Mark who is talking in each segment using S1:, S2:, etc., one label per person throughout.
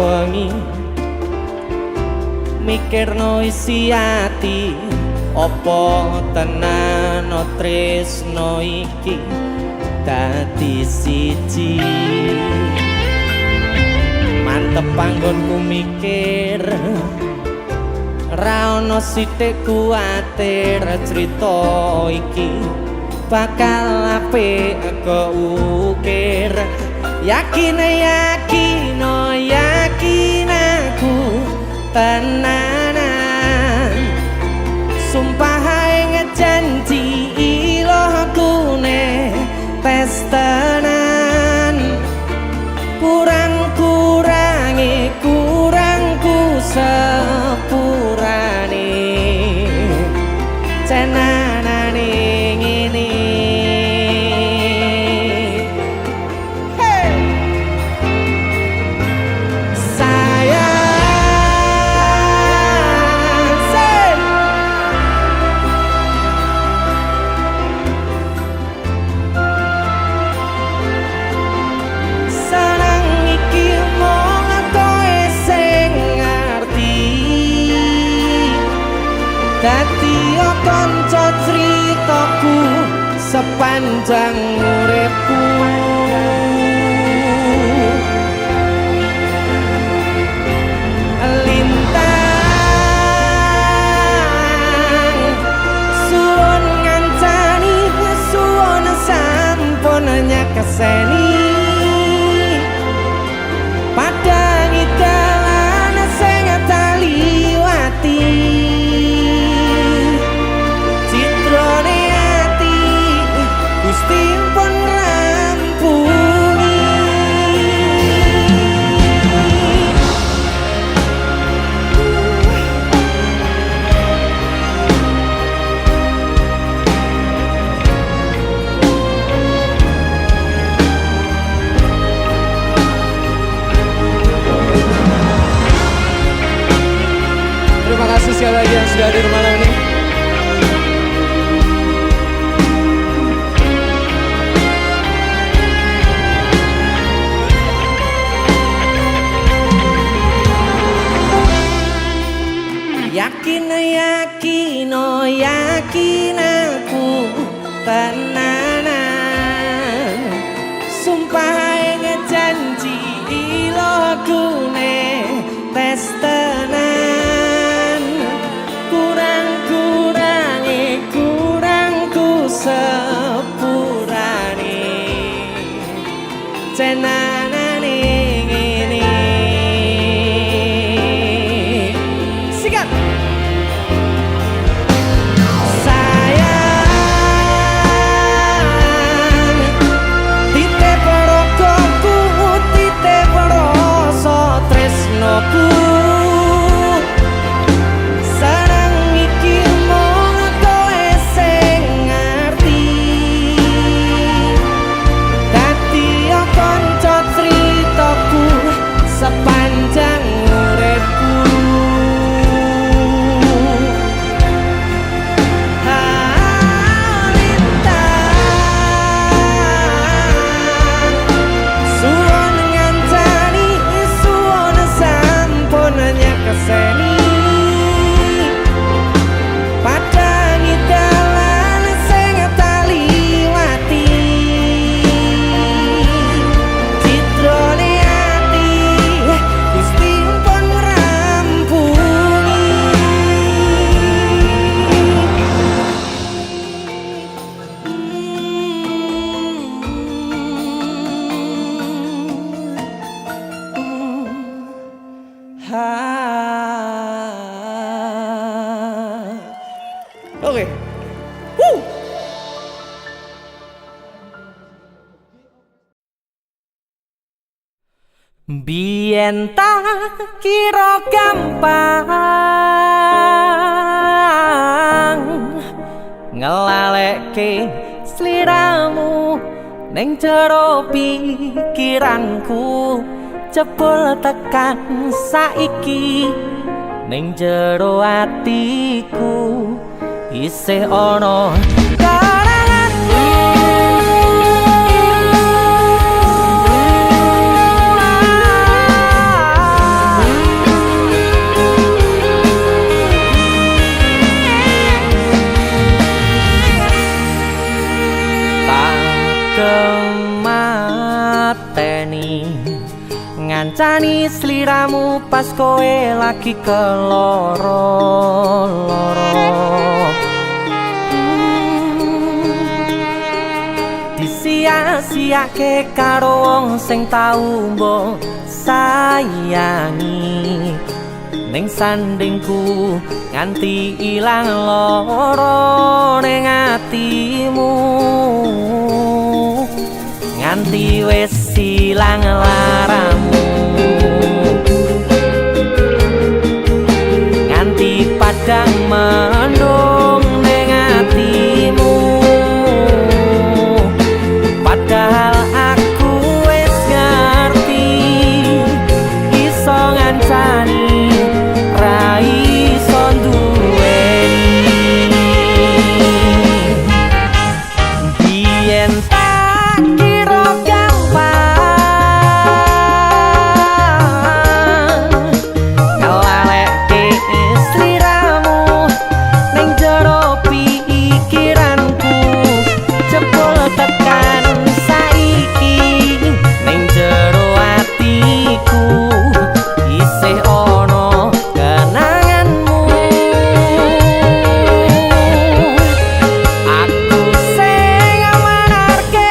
S1: wengi mikirno isi ati apa tenan tresno iki dadi siji mantep panggonku mikir ra ono sithik kuwatir crita iki bakal apik keukir yakin aku tenanan sumpah ngejanji ilohku ne tes tenan kurangku sepurane cenanane ngene hey dadi kanca critaku sepanjang uripku lintang suwon ngancani suwon sampun nyakeseni padang dalan sing taliwati Gusti pun rampungi Terima kasih sekali lagi yang sudah hadir malam ini. Yakin aku tenanan sumpah ngejanji ilokune tes tenan kurangku sepurane cenanane ngene sikat sarang iki mung kowe sing ngerti dadi kanca critaku sepanjang uripku keseni padang dalan sing taliwati citrane ati Gusti pun rampungi Oke. Biyen tak kira gampang ngelalekke sliramu ning jero pikiranku jebul tekan saiki ning jero atiku isih ana karanganmu ngancani sliramu pas kowe lagi keloro-loro. Disia-siake karo wong sing tau mbok sayangi, ning sandingku nganti ilang loro ning atimu, nganti wis ilang laramu, nganti padang mendung ning atimu. Padahal aku wis ngerti iso ngancani ra iso duweni. Biyen tak kira gampang ngelalekke sliramu ning jero pikiranku, jebul tekan saiki ning jero atiku isih ono kenanganmu. Aku sing menarke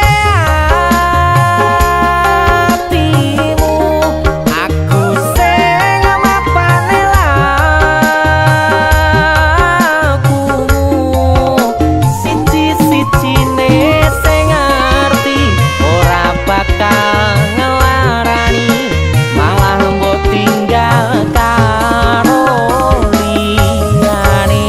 S1: atimu, aku sing mapane lakumu, siji-sijine sing ngerti ora bakal ngelarani, malah mbok tinggal karo liyane.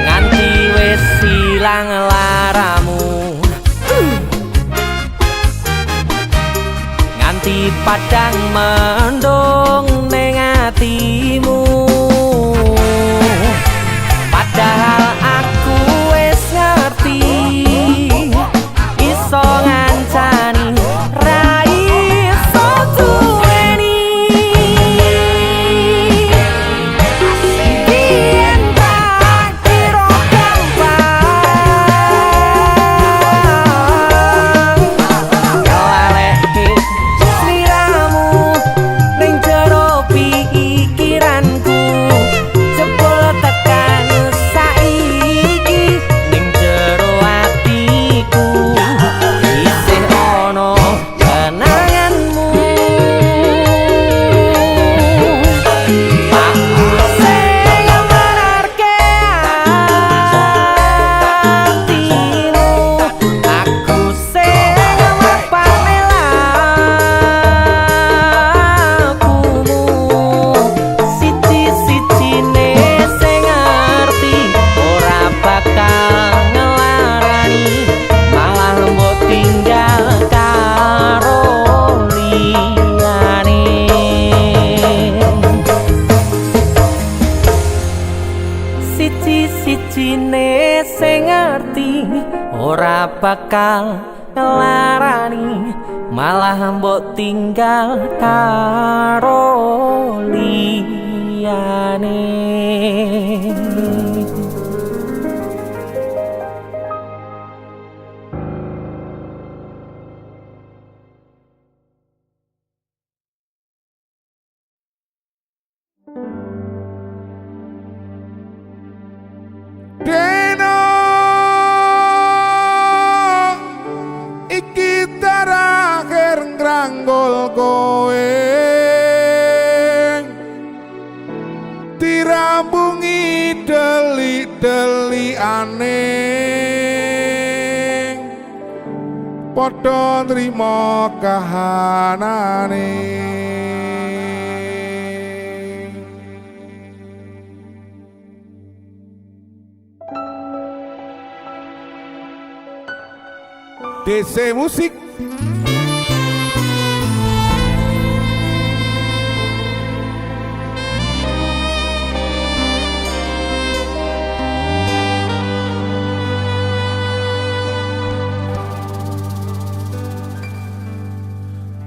S1: Nganti wis ilang laramu, nganti padang mendung ning atimu. Padahal aku wis ngerti iso ngancani ra iso duweni. Biyen tak kira gampang ngelalekke sliramu ning jero pikiranku, jebul tekan saiki ning jero atiku isih ono kenanganmu. Aku sing menarke atimu, aku sing mapane lakumu, siji-sijine sing ngerti ora bakal ngelarani, malah mbok tinggal karo liyane. Siji-sijine sing ngerti ora bakal ngelarani, malah mbok tinggal karo liyane.
S2: Deno iki terakhir ngranggol kowe, dirambungi delik-delikane, padha nrimo kahanane. DC Musik.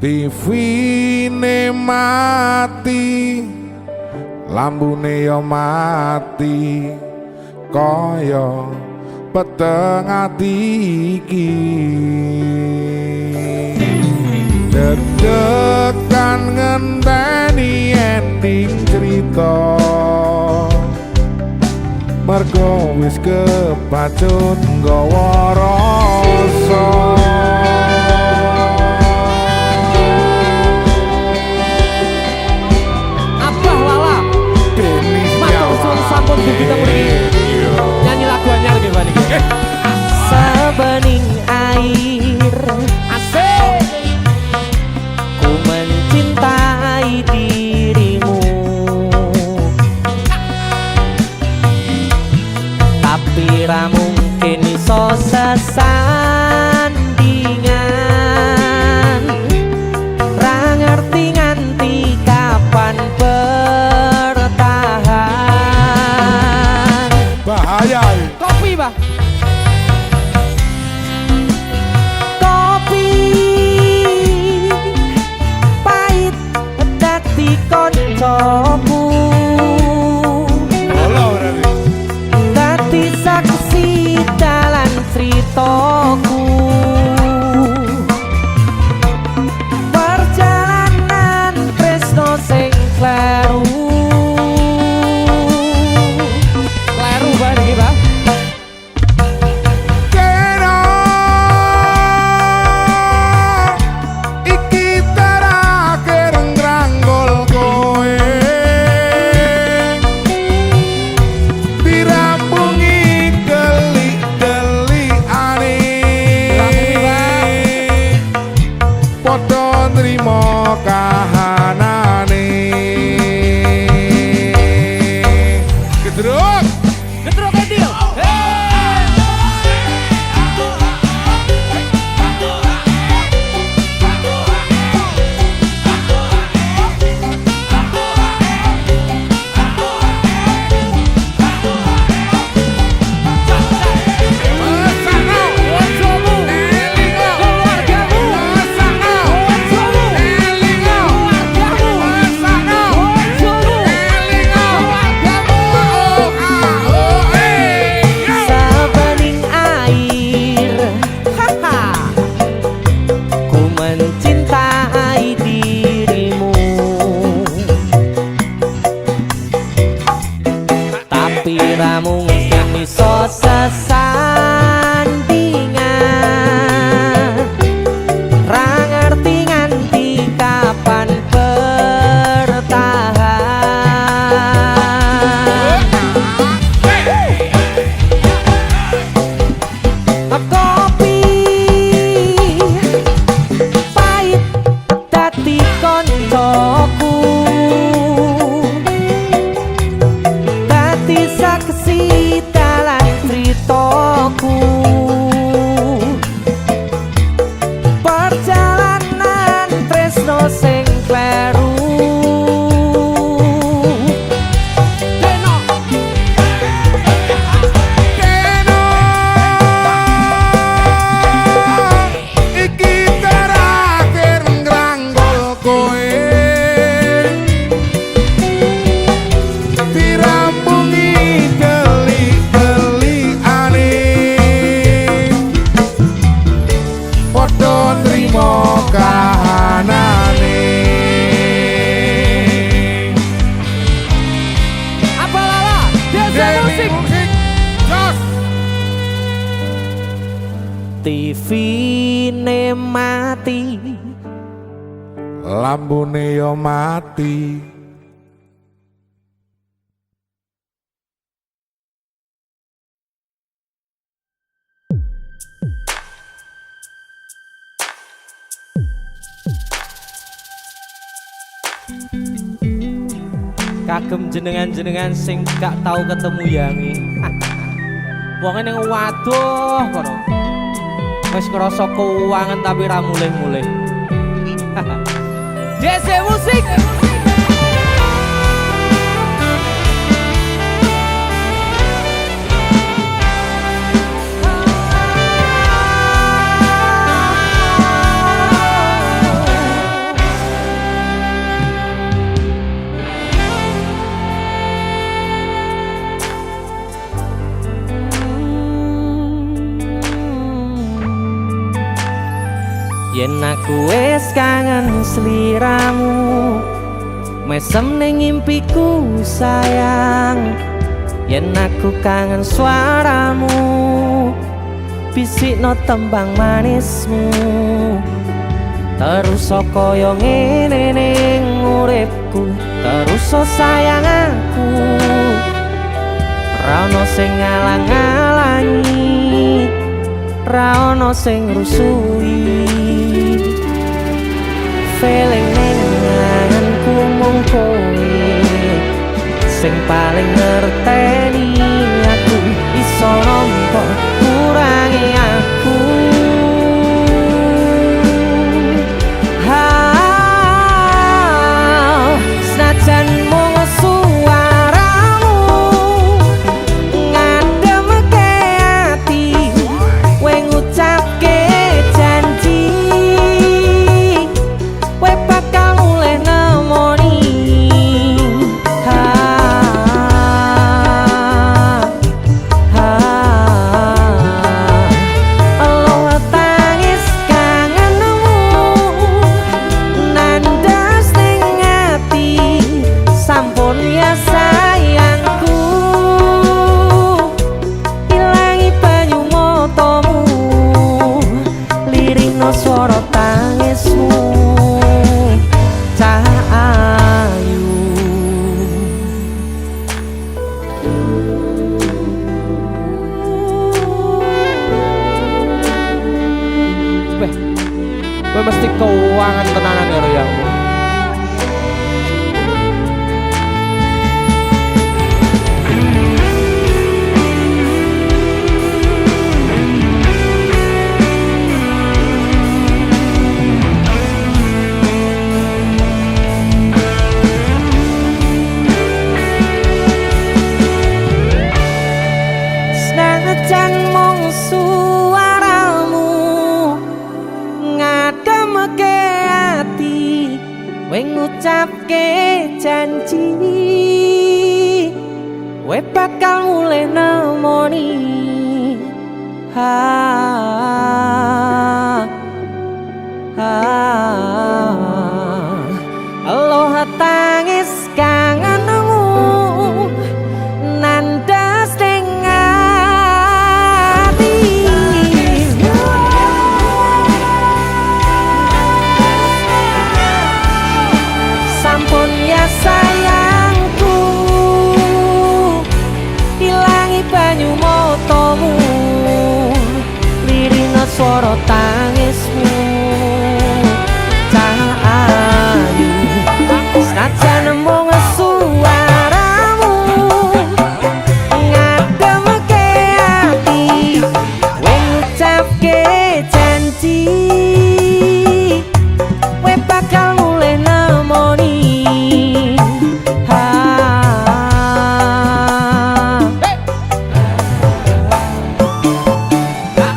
S2: TV-ne mati, lambune yo mati, kaya peteng ati iki. Deg-degan ngenteni ending cerita, mergo wis kepacut nggawa rasa.
S1: Abah Lala matur suwun sampun bibita mriki nyanyi lagu anyar nggih Pak niki. Sabening air asik ku mencintai dirimu, tapi ra mungkin iso sesandingan, ra ngerti nganti kapan bertahan.
S2: Bahaya.
S1: Kopi Pak. Kopi pahit dadi koncoku, dadi saksi dalan critaku, perjalanan tresno sing kleru. Kleru banget iki Pak.
S2: Kena iki terakhir ngranggol kowe, dirampungi gelik-gelikane, padha nrimo kahanane. Gedruk
S1: Getruk Edil. Sabening air, haha, ku mencintai dirimu, tapi ra mungkin iso sesandingan, ra ngerti nganti kapan bertahan. Kopi pahit dadi koncoku, dadi saksi dalan critaku, perjalanan tresno sing kleru.
S2: Kena iki terakhir ngranggol kowe, dirampungi gelik-gelikane, padha nrimo kahanane.
S1: Apa Lala? Desa musik.
S2: Jos.
S1: TV-ne mati,
S2: Lambune yo mati,
S1: kagem jenengan-jenengan sing gak tau ketemu Yangi. Wong ning waduh kono. Wis ngrasa keuangan tapi ra mulih-mulih. DC musik. yen aku wis kangen sliramu mesem ning impiku sayang yen aku kangen suaramu bisikno tembang manismu terus kaya ngene ning uripku terus sayang aku ra ono sing ngalang-alangi ra ono sing rusui feeling ning anganku mung kowe sing paling ngerteni aku iso nampa kurangi aku senajan mung suaramu ngademke ati kowe ngucapke janji kowe bakal mulih nemoni Allah tangis kangenmu nandas ning ati sampun ya sayangku ilangi banyu matamu lirihno swara tangismu cahayu Kowe mesti keuangan tenanan karo yangmu. Senajan mung suaramu ngademke ati kowe ngucapke janji kowe bakal mulih nemoni Allah tangis kangenmu nandas ning ati sampun ya sayangku ilangi banyu matamu lirihna swara tangismu cahayu senajan mung suaramu ngademke ati kowe ngucapke janji kowe bakal mulih nemoni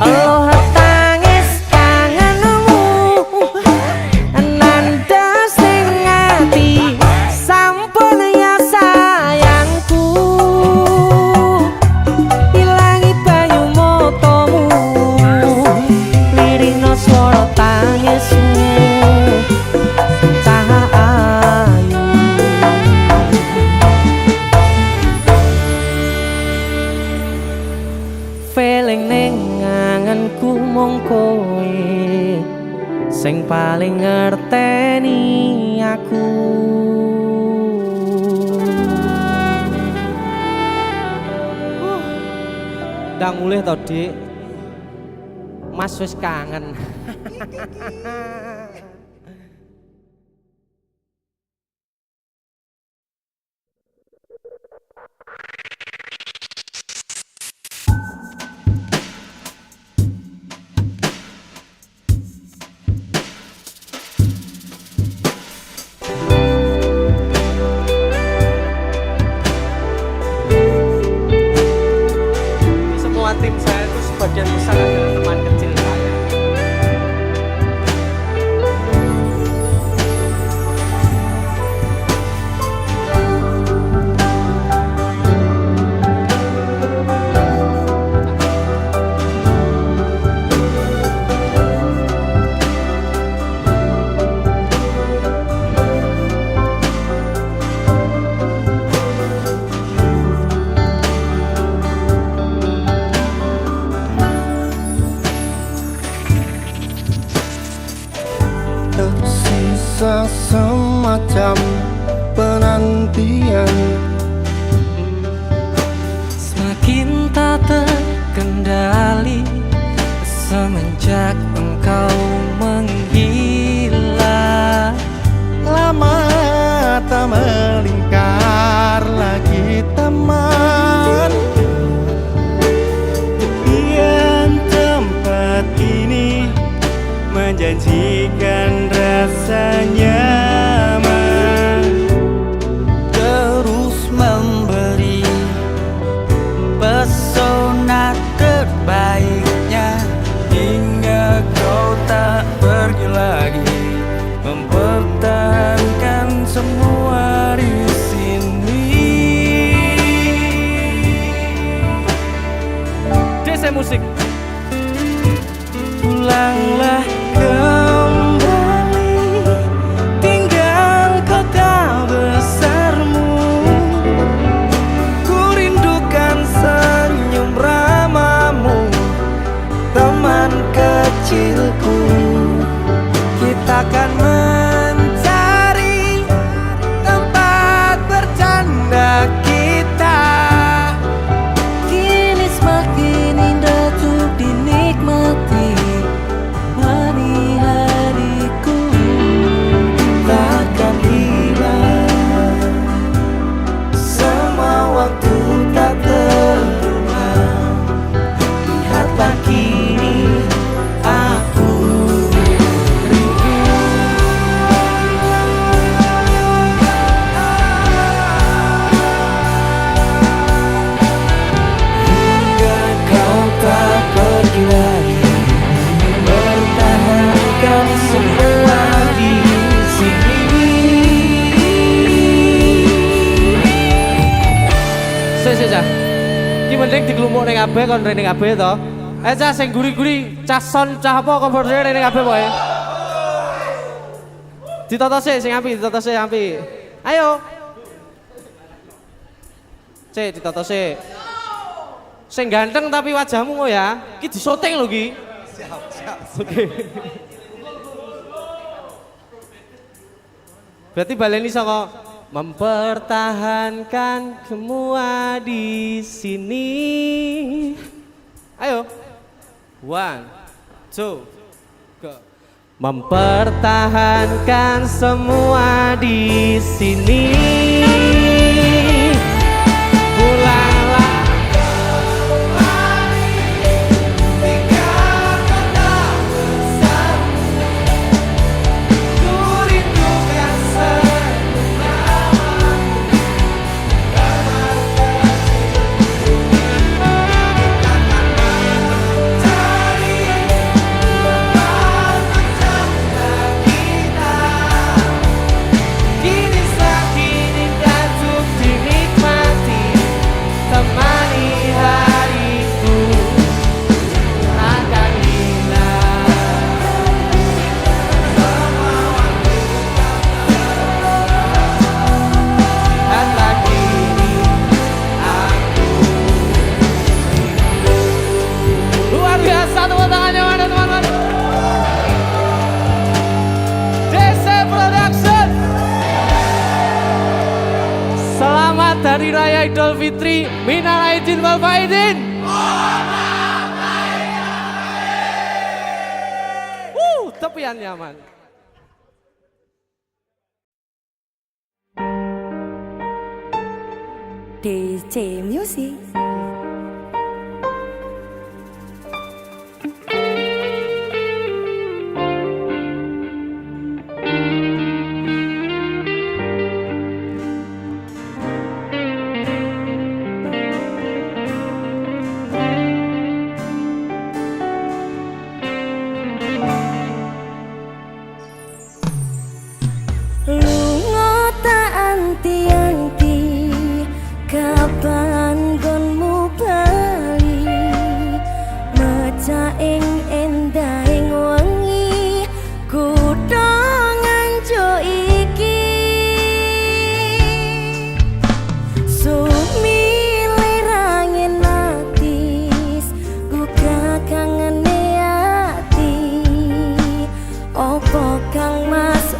S1: Allah tangis kangenmu nandas ning ati sampun ya sayangku ilangi banyu matamu lirihno swara tangismu cahayu feeling ning anganku mung kowe sing paling ngerteni aku ndang mulih to Dik Mas wis kangen semua tim saya itu sebagian besar adalah teman kecil saya.
S3: bisa semacam penantian.
S4: Semakin tak terkendali semenjak engkau menghilang.
S3: Lama tak melingkar lagi teman. Tepian tempat ini menjanjikan rasa nyaman,
S4: Terus memberi pesona terbaiknya hingga kau tak pergi lagi, mempertahankan semua di sini.
S1: DC musik.
S4: Pulanglah kembali, tinggal kota besarmu. Ku rindukan senyum ramamu, teman kecilku. Kita akan mencari tempat bercanda kita. Kini semakin indah untuk dinikmati. Hari-hariku takkan hilang, semua waktu tak terulang. Lihatlah kini aku rindu. Hingga kau tak pergi lagi, pertahankan semua di sini.
S1: Sik cah. Ki mending diglumuk ning kabeh kon rene kabeh to. Cah sing guri-guri, cah son, cah apa kompor rene kabeh pokoke. Ditata sik sing apik, ditata sik apik. Ayo. Cek ditata sik. Sing ganteng tapi wajahmu kok ya. Ki disoting lho ki. Siap. Oke. Berarti baleni saka mempertahankan semua di sini. Ayo. 1, 2, go. Mempertahankan semua di sini. Pulanglah Hari Raya Idul Fitri, minal aidin wal faizin. Tepian nyaman.
S5: DC Music. Lunga tak anti-anti, kapan gonmu bali, mecaing endahing wengi, kutha nganjuk iki. Sumile rangin atis, buka kangene ati, opo kang mas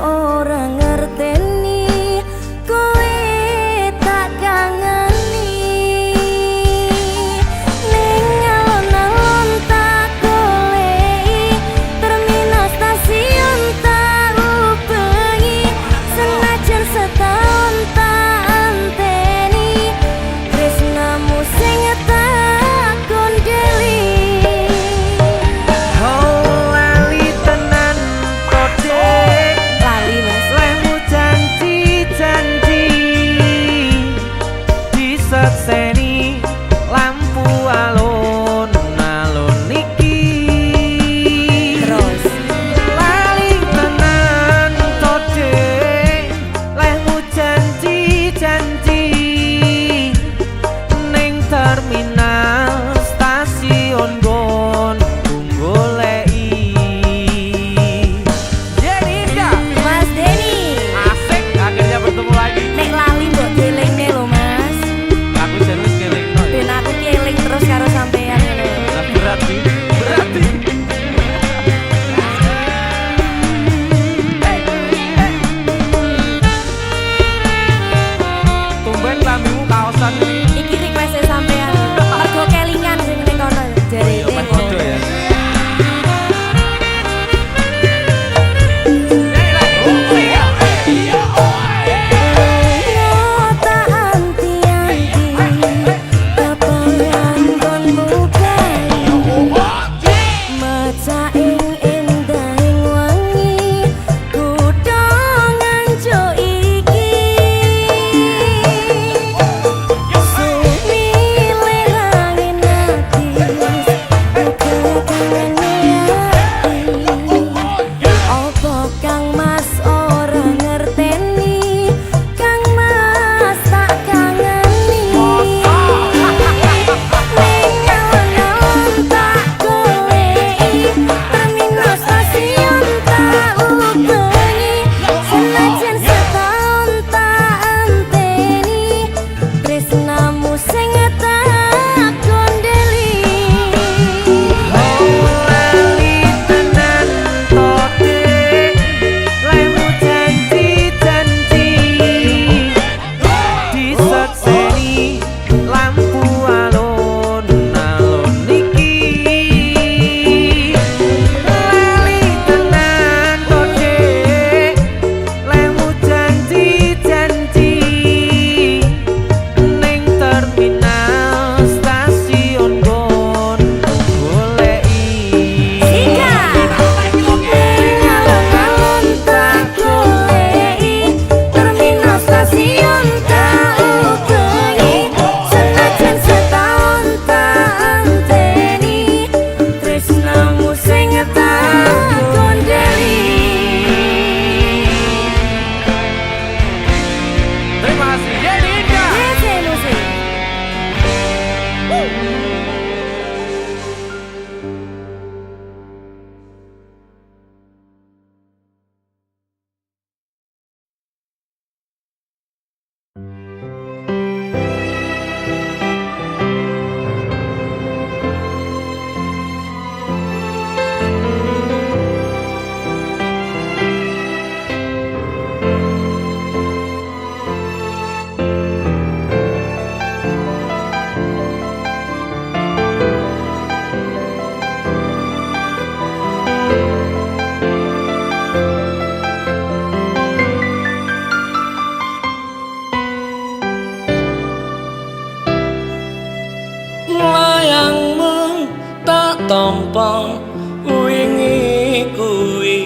S6: apa wingi kuwi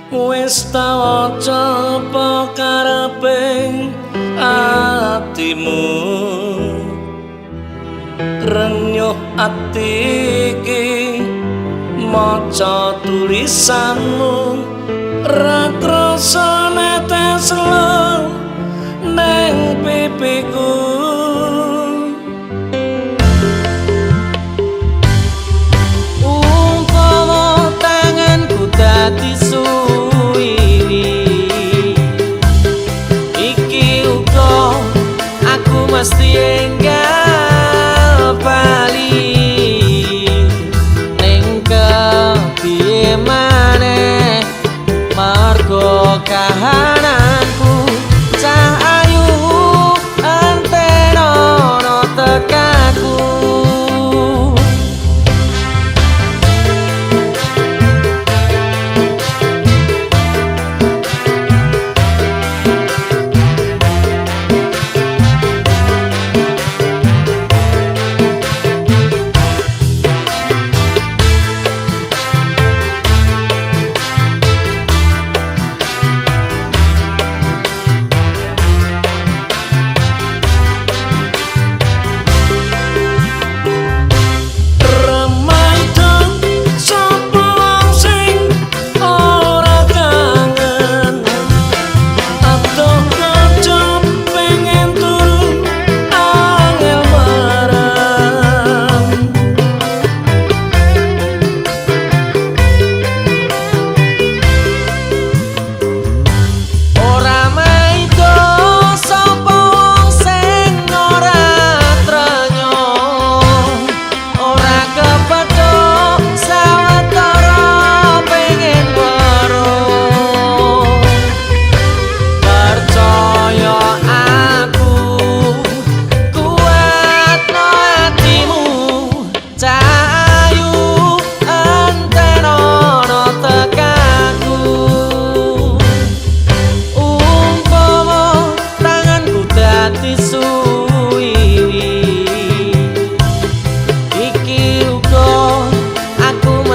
S6: wis tau aja apa kareping atimu renyuh ati iki maca tulisanmu ra krasa netes lo neng pipiku
S1: umpama tanganku dadi suwiri iki uga aku mesti enggal bali ning kepiye maneh margo kahananku cah ayu antenono tekaku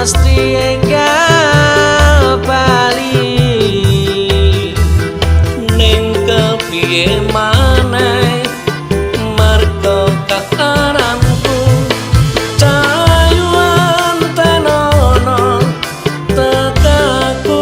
S1: mesti enggal bali
S6: ning kepiye maneh marga kaharanku cayuan tenono tekaku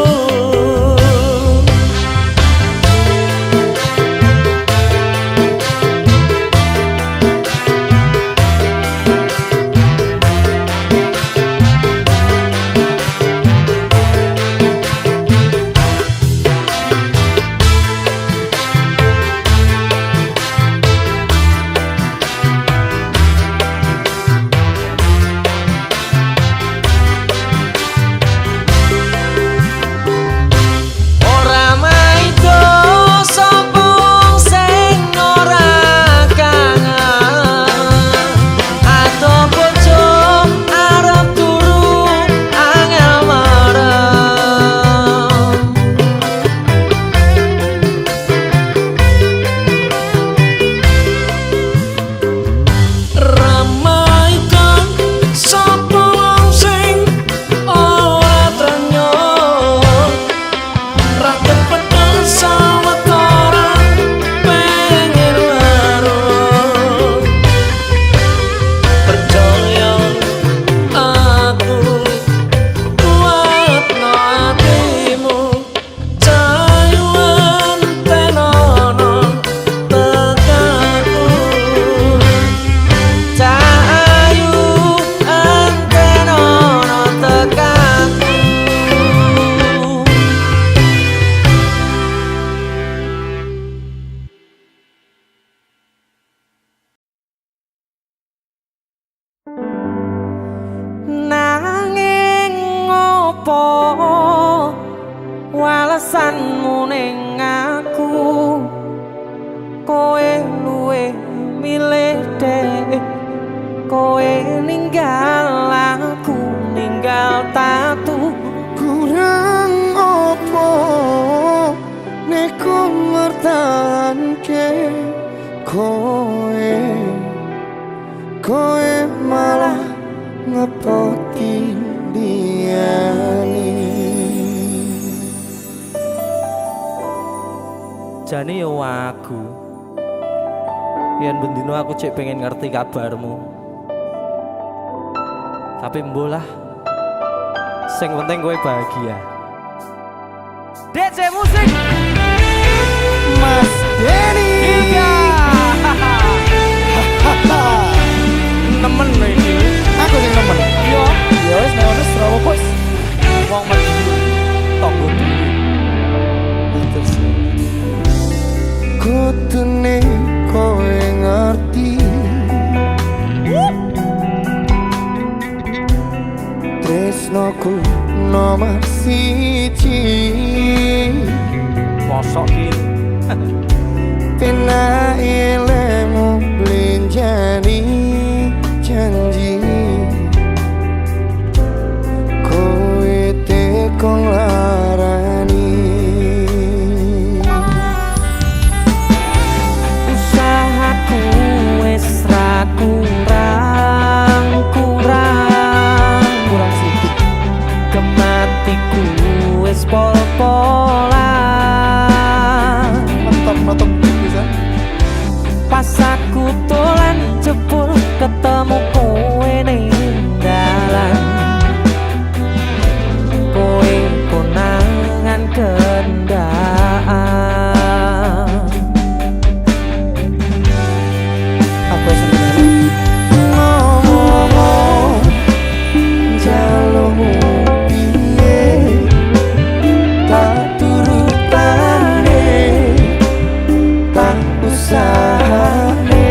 S1: nanging ngopo walesanmu ning aku kowe luwe milih dek kowe ninggal aku ninggal tatu
S3: kurang opo neko mertahanke kowe malah ngepoti
S1: Jane yo aku. Yen bendino aku cek pengen ngerti kabarmu. Tapi mbolah. Sing penting kowe bahagia. DC musik.
S3: Mas Denny
S1: Iya.
S3: nemen lho iki. Aku sing nemen.
S1: Yo,
S3: Ya wis nek ono Surabaya bos.
S1: wong mati. Tonggo dhewe.
S3: Kutune kowe ngerti. Tresnoku nomor siji.
S1: Mosok iki.
S3: Pena ilmu blinjani janji. Kowe tekon larani.
S1: Usahaku wis ra kurang
S3: Sedikit
S1: kematiku wis pol-polan.
S3: mentok bisa.
S1: Pas aku dolan jebul ketemu kowe ning dalan. Kowe konangan kendaan.
S3: Apa sebenarnya? Ngomong jalurmu piye tak turutane tak usahane.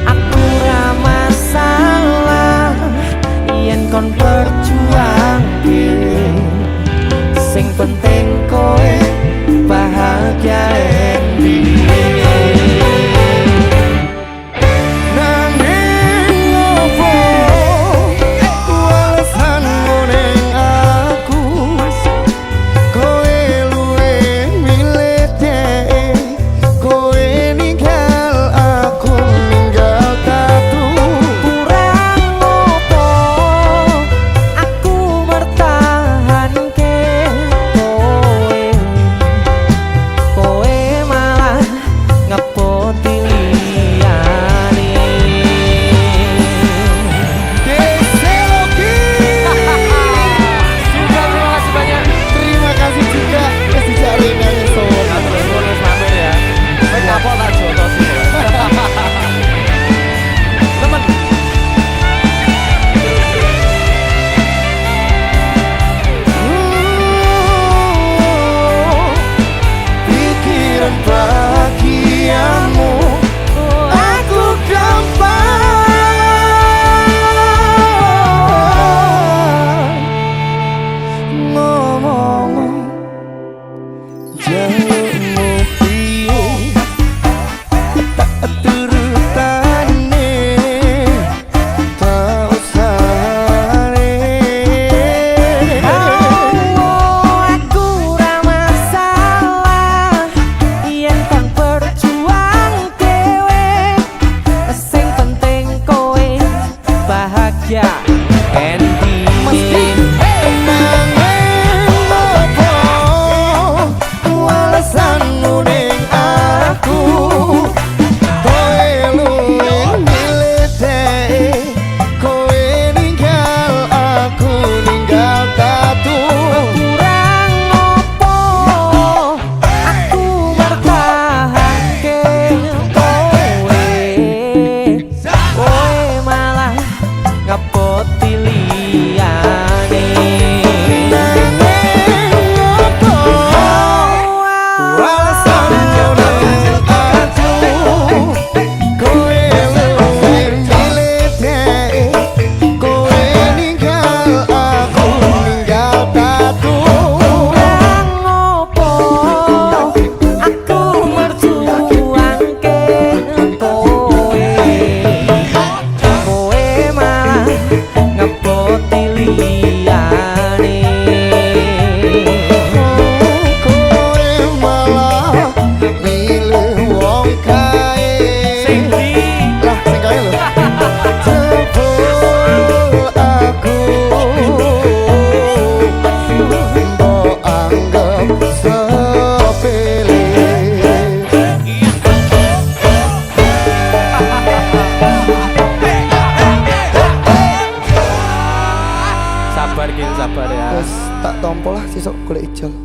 S1: Aku ra masalah yen kon perjuangke. Sing penting kowe bahagia
S3: Nanging opo alasanmu ning aku. Kowe luwe milih dhek. Kowe ninggal aku ninggal tatu.
S1: kurang opo aku mertahanke kowe malah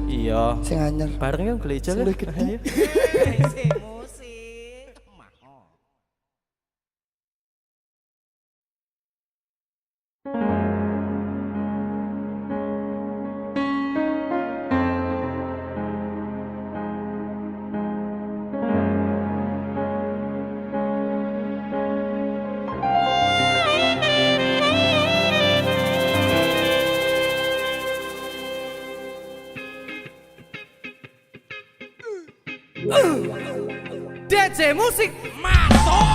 S1: Iya.
S3: Sing anyar.
S1: Bareng yang gereja
S3: Sing
S1: lah.
S3: gede.
S1: Ayo. DJ musik masuk.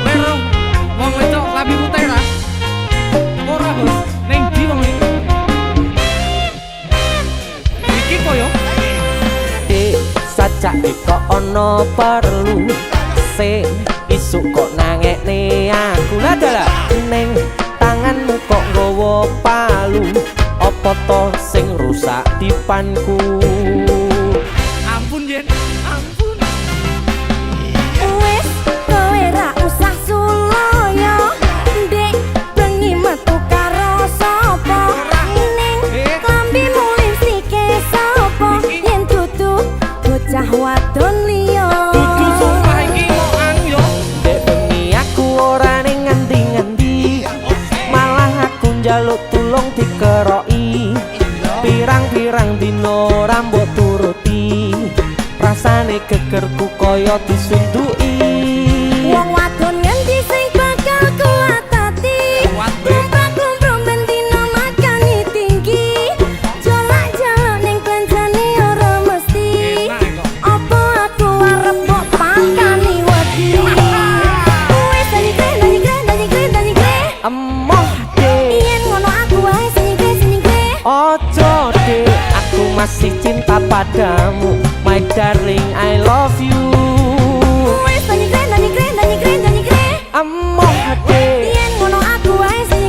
S1: Mero wong wedok labi putera. Ora bos, ning ndi wong iki? Iki koyo
S4: Sajake kok ono perlu sing isuk kok nangekne aku lah dalah ning tanganmu kok nggawa palu apa to sing rusak dipanku.
S1: ampun yen, ampun.
S5: Wis kowe ra usah suloyo ndek bengi metu karo sapa ning klambimu lipstike sapa yen dudu bocah wadon liya
S1: Dudu sumpah iki mokan yo.
S4: Dek bengi aku ora ning ngendi-ngendi malah aku njaluk tulung dikeroki pirang-pirang dino rambut turuti rasane gegerku kaya disunduki
S5: wong wadon ngendi sing bakal kuatati kumpul-kumpul bendina makani tinggi jolak-jolak ning bencane ora mesti apa aku arep kok pakani wedi wis nanyigre
S4: emoh dek
S5: yen ngono aku wae sing
S4: ojo dek aku masih cinta padamu my darling I love you
S5: wis nanyigre
S4: emoh dek
S5: yen ngono aku wae sing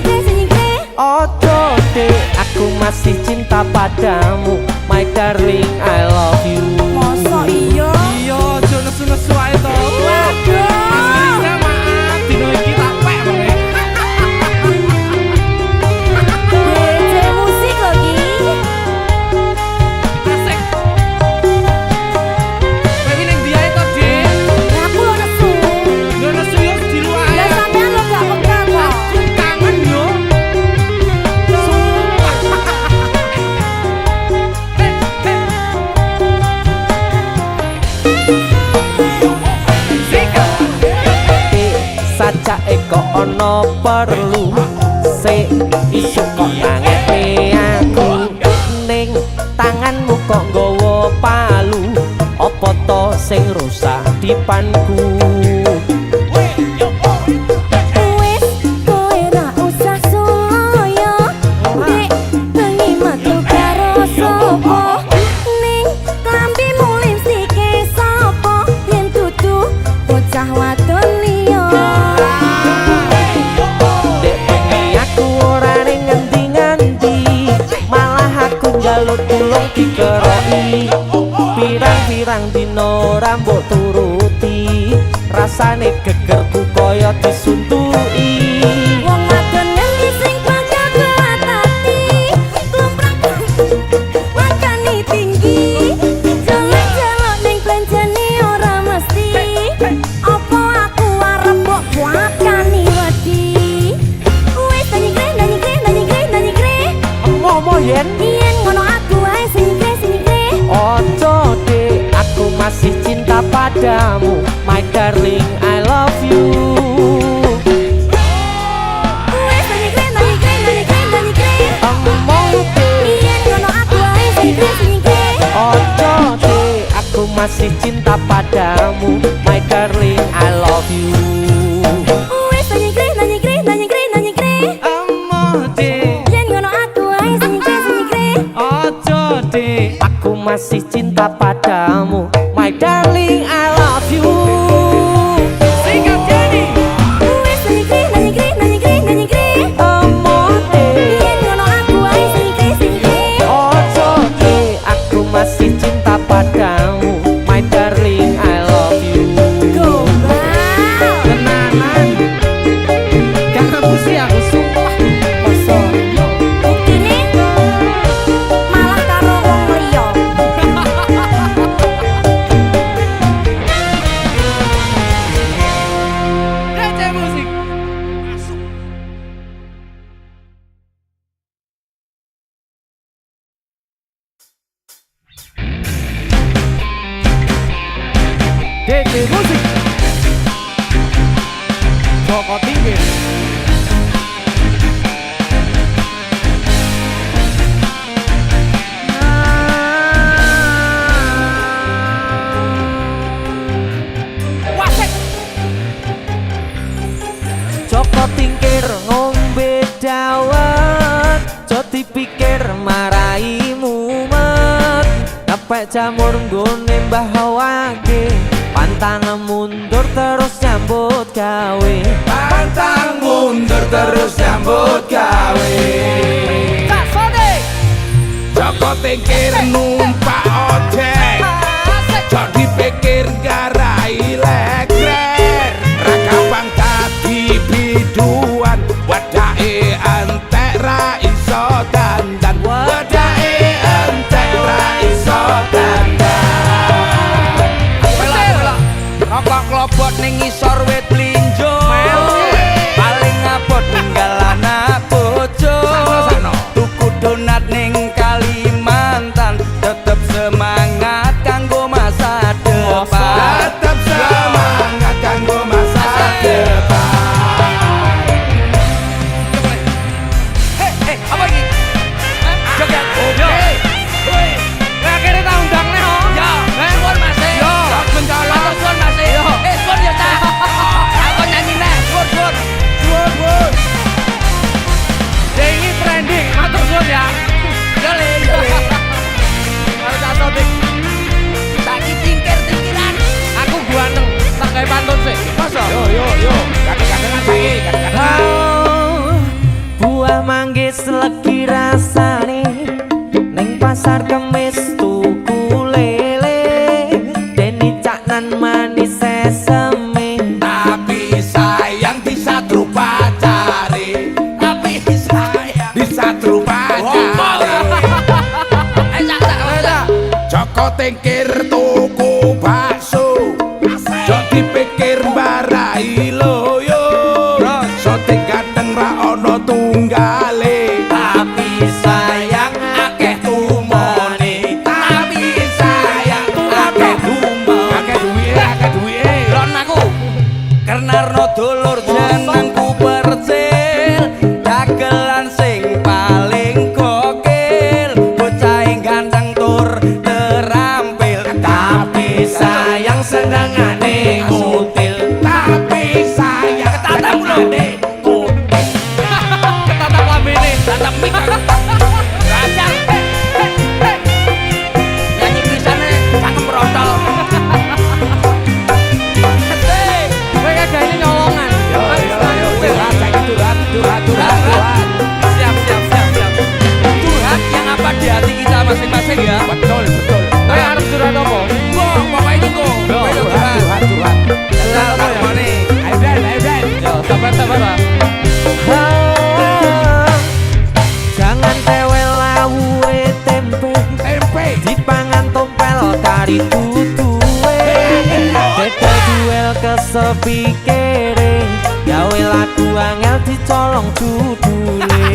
S4: ojo dek aku masih cinta padamu my darling I love you
S5: mosok iya
S1: Iya, aja nesu-nesu ae to.
S5: waduh
S1: Asli maaf, dino iki tak pek wong.
S5: DJ musik lagi
S1: Asik. Kowe iki ning ndi ae to, Dik?
S5: aku lo nesu
S1: Yo nesu yo di luar.
S5: lah sampean lo gak peka kok
S1: Kangen yo. Sumpah.
S4: sajake kok ono perlu sik isuk kok nangekne aku ning tanganmu kok nggawa palu apa to sing rusak dipanku
S5: wis kowe ra usah suloyo dek bengi metu karo sapa ning klambimu lipstike sapa yen dudu bocah wadon liya
S4: dek bengi aku ora ning ngendi-ngendi malah aku njaluk tulung dikeroki pirang-pirang dino rambut turuti rasane gegerku kaya disuntuki
S5: wong wadon ngendi sing bakal kuatati kumprak makani tinggi jalan-jalan ning bencane ora mesti apa aku arep kok makani wedi wis nanyigre
S4: emoh yen
S5: yen ngono aku wae sing
S4: ojo dek aku masih cinta padamu my darling I love you
S5: wis nanyigre
S4: emoh dek
S5: yen ngono aku wae sing
S4: ojo dek aku masih cinta padamu my darling I love you
S5: wis nanyigre
S1: Emoh, Dik.
S5: yen ngono aku wae sing
S1: Ojo, Dik.
S4: aku masih cinta padamu my darling I love you
S1: Singkat jadi.
S5: wis nanyigre
S4: emoh dek
S5: yen ngono aku wae sing
S4: ojo dek aku masih cinta padamu my darling I love you
S5: gombal
S1: Tenanan. Gak ngapusi aku sumpah.
S5: buktine
S1: DJ Musik Joko Tingkir.
S4: Joko Tingkir ngombe dawet, jo dipikir marai mumet. Kepek jamur nggone Mbah Wage, pantang mundur terus nyambut gawe.
S2: Pantang mundur terus nyambut gawe. Joko Tingkir numpak ojek, jok dipikir garai legrek. Rakabang dadi biduan, wadake entek ra iso dandan. Wadake entek ra iso dandan.
S3: Rokok klobot ning ngisor wit plinjo. Paling abot ninggal anak bojo. Tuku donat ning Kalimantan, tetep semangat kanggo masa depan.
S2: Tetap semangat kanggo masa depan.
S3: Apa iki? Joget. Yo. Lah kene tak undangne ho. Ya. Lah pun Mas. Yo. Benjala pun Mas. Yo. Pun ya ta. Aku nyanyi nek. Pun. Ini trending, matur suwun ya. Yo le. Harus satu dik. Saiki tingkir-tingkiran. Aku buaneng, tak gawe pantun sik. Masa?
S2: Yo. Kadang-kadang saiki, kadang-kadang.
S4: Buah manggis legi rasane, ning pasar kemis tuku lele. Deni caknan manis sesame,
S2: Tapi sayang di satu pacare. Tapi sayang di satu pacare. Joko Tingkir tuku bakso, jok dipikir mbarai loyo. Soting ganteng ra ono tunggale.
S3: Tapi sayang akeh tumone. Tapi sayang akeh tumone.
S2: Akeh duwe.
S3: Lon aku Karnarno dulur jenengku percil, dagelan sing paling gokil, bocah ganteng tur terampil. Tapi sayang senengane ngutil.
S2: Tapi sayang
S3: Ketatap lho. Ketatap lambene, tatap mik. Raja. Nyanyi pisane cangkem rotol.
S1: Kowe kagak ini nyolongan.
S3: Curhat. Siap. Curhat yang apa di hati kita masing-masing ya.
S2: Betul.
S1: Kowe harus curhat apa?
S3: Wah, pokoknya itu kok.
S2: Curhat.
S3: Lah, harmoni.
S2: Ayo Dan.
S1: Yo, sabar lah.
S4: jangan tewel lawuhe tempe,
S2: Tempe.
S4: dipangan tompel kari tutuwe. Beda duel kesepikere, gawe lagu angel dicolong judule.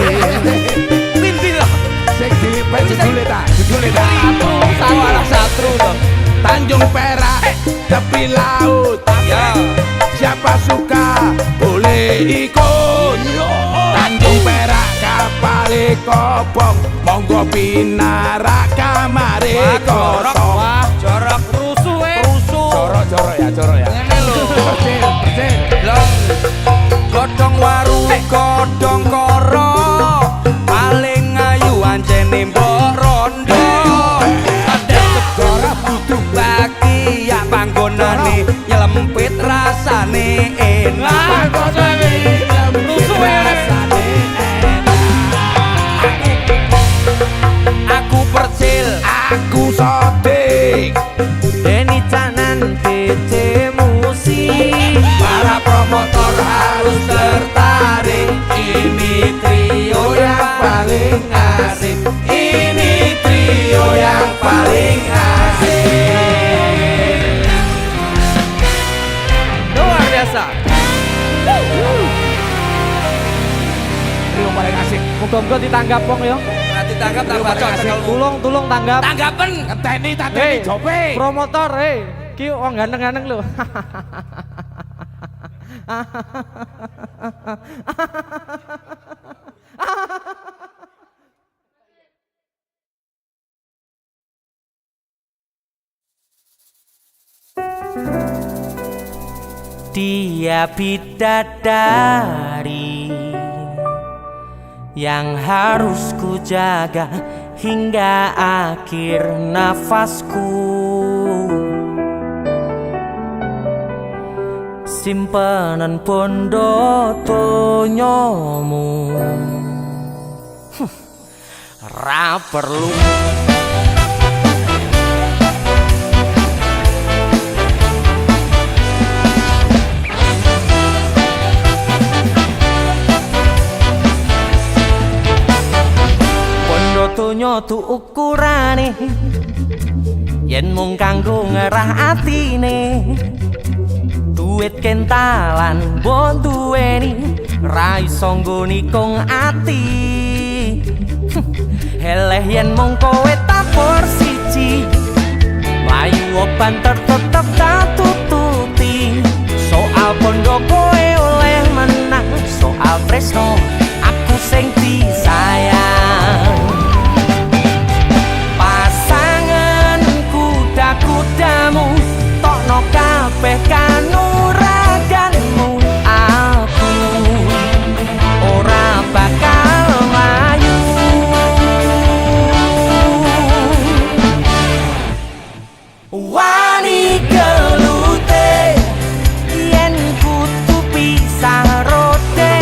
S3: Pintil lah.
S2: Sing dipet judule ta.
S3: Salah satru toh.
S2: Tanjung Perak, tepi laut.
S3: Ya.
S2: Siapa suka boleh ikut. Tanjung Perak kapale kobong, monggo pinarak kamare kosong.
S3: Wah, jorok rusuh.
S2: Coro ya.
S3: Ngene lho.
S2: Persil.
S3: Long godhong waru godhong koro, paling ayu ancene mbok rondo. Ada segara butuh bagi ya panggonane nyelempit rasane enak. Aku percil,
S2: Aku sodik.
S4: Deni canan DC musik,
S3: para promotor harus tertarik. Ini trio yang paling asik. Ini trio yang paling asik. Luar biasa.
S2: Trio paling asik.
S1: Muga-muga ditanggap wong ya.
S3: Nanti tangkap tak baca.
S1: Tulung tanggap.
S3: Tanggapen.
S2: Keteni
S1: Hei,
S2: jope.
S1: promotor, hei. Ki wong ganteng-ganteng lho.
S4: Dia bidadari yang harus ku jaga hingga akhir nafasku. Simpenan bondo tonyomu ra perlu. Donya tu ukurane yen mung kanggo ngerah atine. Duit kentalan mbok duweni ra iso nggoni kong ati. Heleh yen mung kowe tapor siji mlayu opan tetep tak tututi. Soal bondo kowe oleh menang, soal tresno aku sing disayang. Kudamu tokno kabeh kanuraganmu, aku ora bakal mlayu. Wani gelute yen kudu pisah rote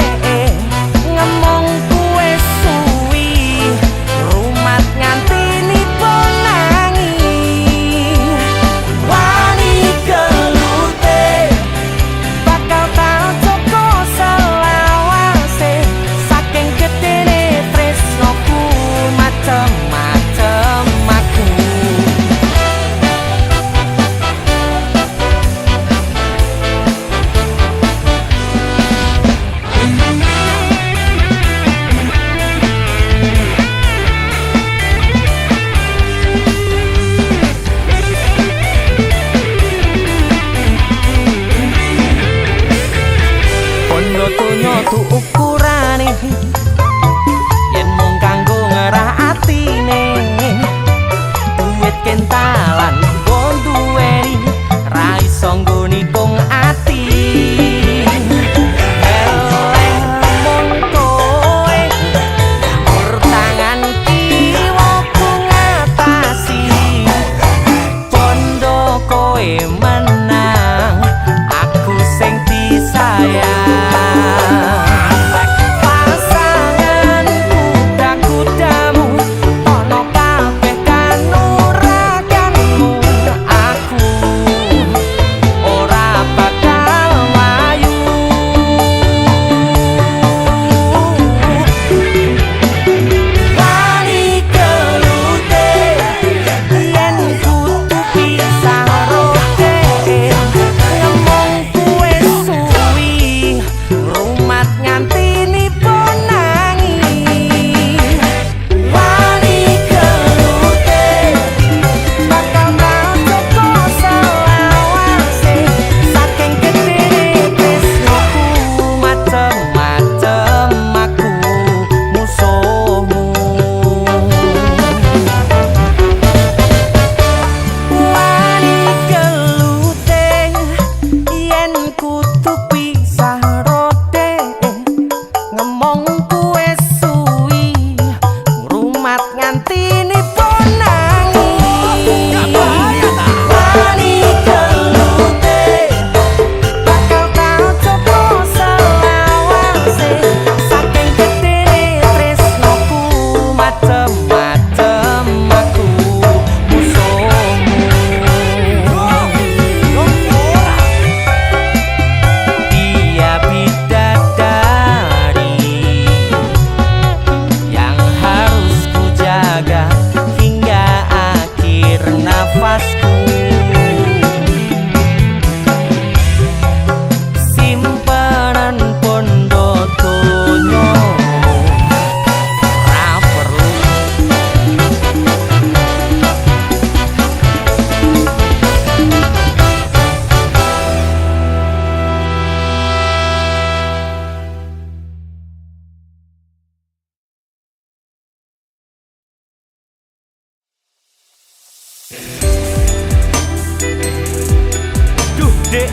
S7: Dek,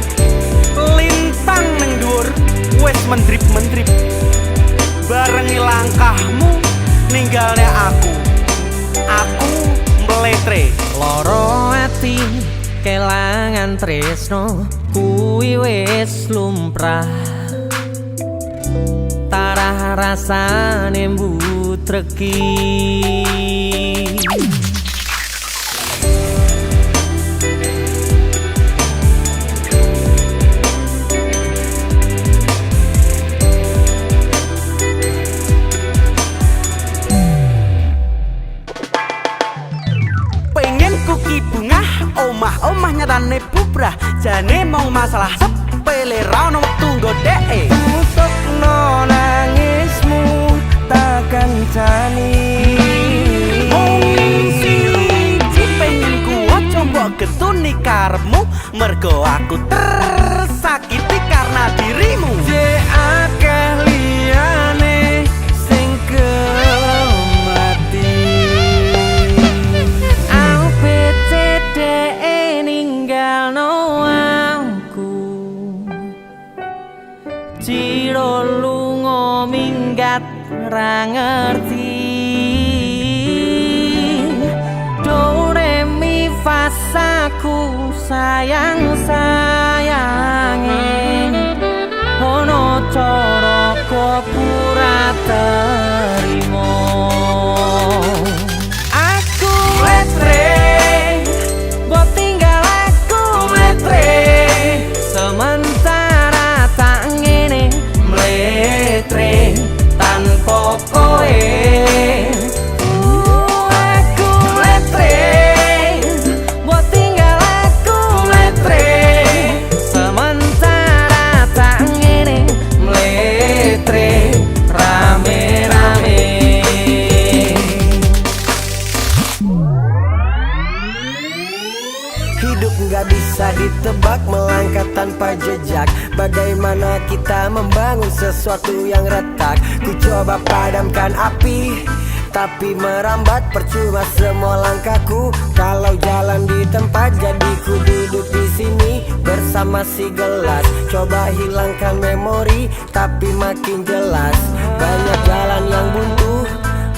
S7: lintang ning dhuwur wis mendrip-mendrip. Barengi langkahmu ninggalnya aku meletre.
S4: Loro ati kelangan tresno kuwi wis lumrah. Tarah rasane mbutreki.
S7: Omah nyatane bubrah, jane mong masalah sepele ra ono wektu godheke.
S4: Tutupno nangismu takkan jani.
S7: Siji pengen ku aja mbok getuni karepmu, mergo aku tersakiti karena dirimu.
S4: Akeh liyane sing mati. Ciro lunga minggat ra ngerti. Do re mi fa sa ku sayang sayange. Ono cara pura terima. Aku letre, mbok tinggal aku letre. Sementara tak ngene mletre tanpa kowe. Aku mletre, mbok tinggal aku mletre. Sementara tak ngene mletre rame-rame.
S8: Hidup nggak bisa ditebak, melangkah tanpa jejak. Bagaimana kita membangun sesuatu yang retak? Ku coba padamkan api, tapi merambat percuma semua langkahku. Kalau jalan di tempat, jadi ku duduk di sini bersama si gelas. Coba hilangkan memori, tapi makin jelas. Banyak jalan yang buntu,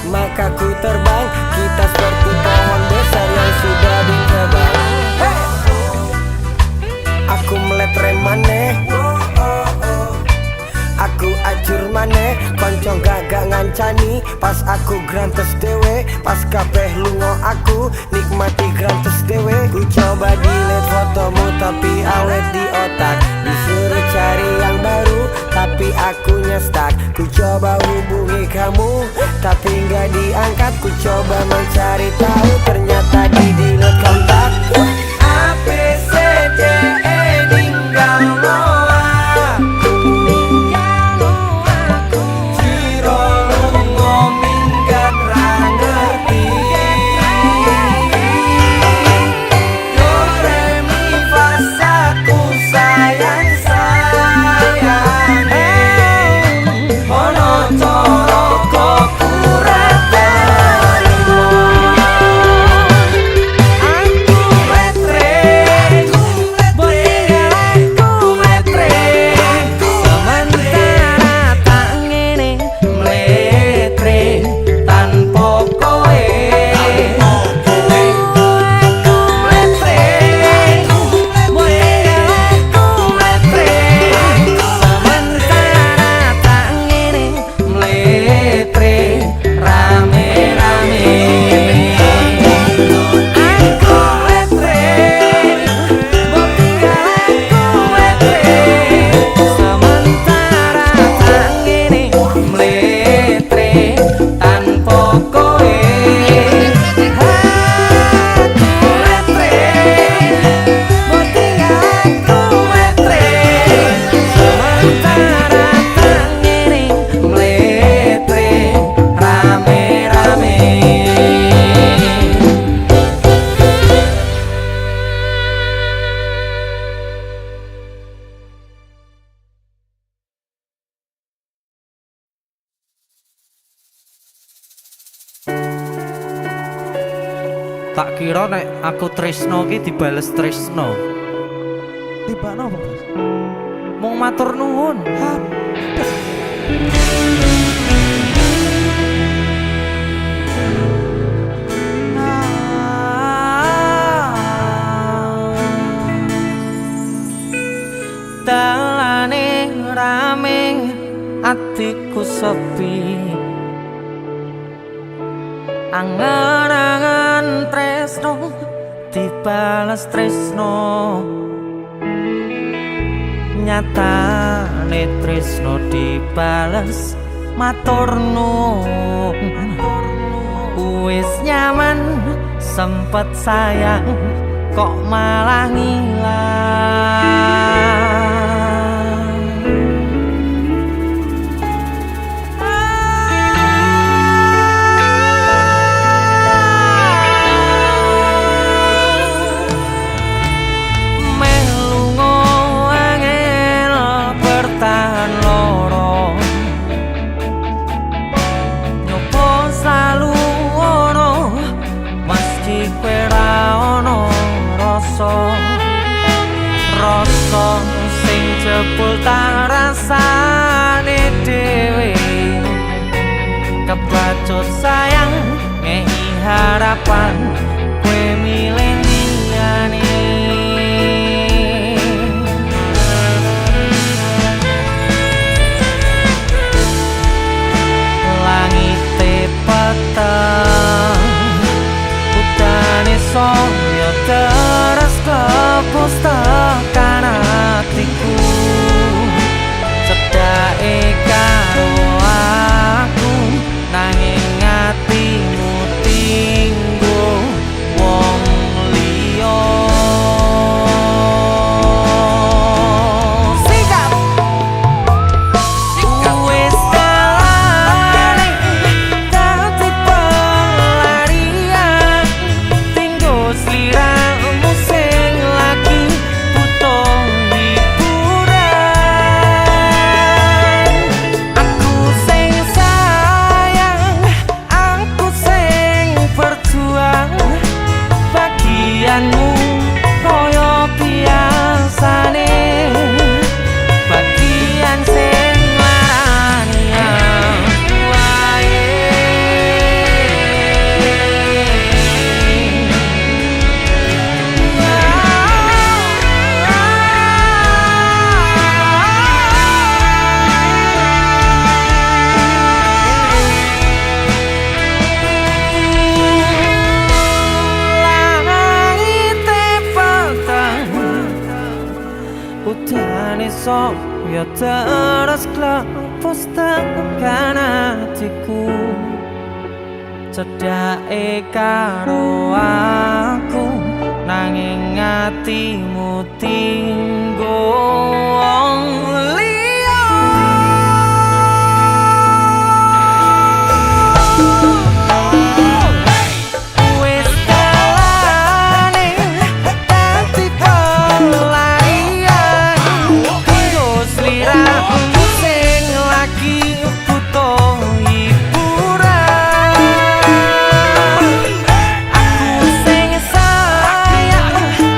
S8: maka ku terbang. Kita seperti pohon besar yang sudah ditebang. Aku meletre maneh, aku acur maneh, konco gagak ngancani. Pas aku grantes dewe, pas kabeh lungo aku nikmati grantes dewe. Ku coba delete fotomu tapi awet di otak. Disuruh cari yang baru tapi akunya stuck. Ku coba hubungi kamu tapi nggak diangkat. Ku coba mencari tahu ternyata di delete kontak. A B C D E ninggal aku, Ciro lungo minggat ra ngerti. Do re mi fa sa ku sayang sayange. Ono cara kok ora terima. Aku letre, mbok tinggal aku letre. Sementara tak ngene mletre tanpa kowe. Aku letre, mbok tinggal aku letre. Sementara tak ngene mletre rame-rame. Aku letre, mbok tinggal aku letre. Sementara tak ngene mletre tanpa kowe. Aku letre, mbok tinggal aku letre. Sementara tak ngene mletre rame-rame.
S1: Tak kira nek aku tresno ki dibales tresno.
S9: Tiba napa, Bos?
S7: Mung matur nuwun. Dalane rame atiku sepi angan-angan tresno dibalas tresno nyatane tresno dibalas matur nuwun wis nyaman sempet sayang kok malah ngilang. Rasa sing jebul tak rasane dhewe kebacut sayang ngehi harapan kowe milih liyane langite peteng udane saya terus kepus tekan hatiku cedake karo aku nanging atimu tinggo wong liya sikap wis dalane dadi pelarian tinggo sliramu sing lagi butuh hiburan aku sing sayang aku sing berjuang bagianmu koyo biasane bagian sing larani aku wae langite peteng udane saya terus klepus tekan hatiku cedake karo aku nanging atimu tinggo wong liya wis dalane dadi pelarian kanggo sliramu sing lagi butuh hiburan aku sing sayang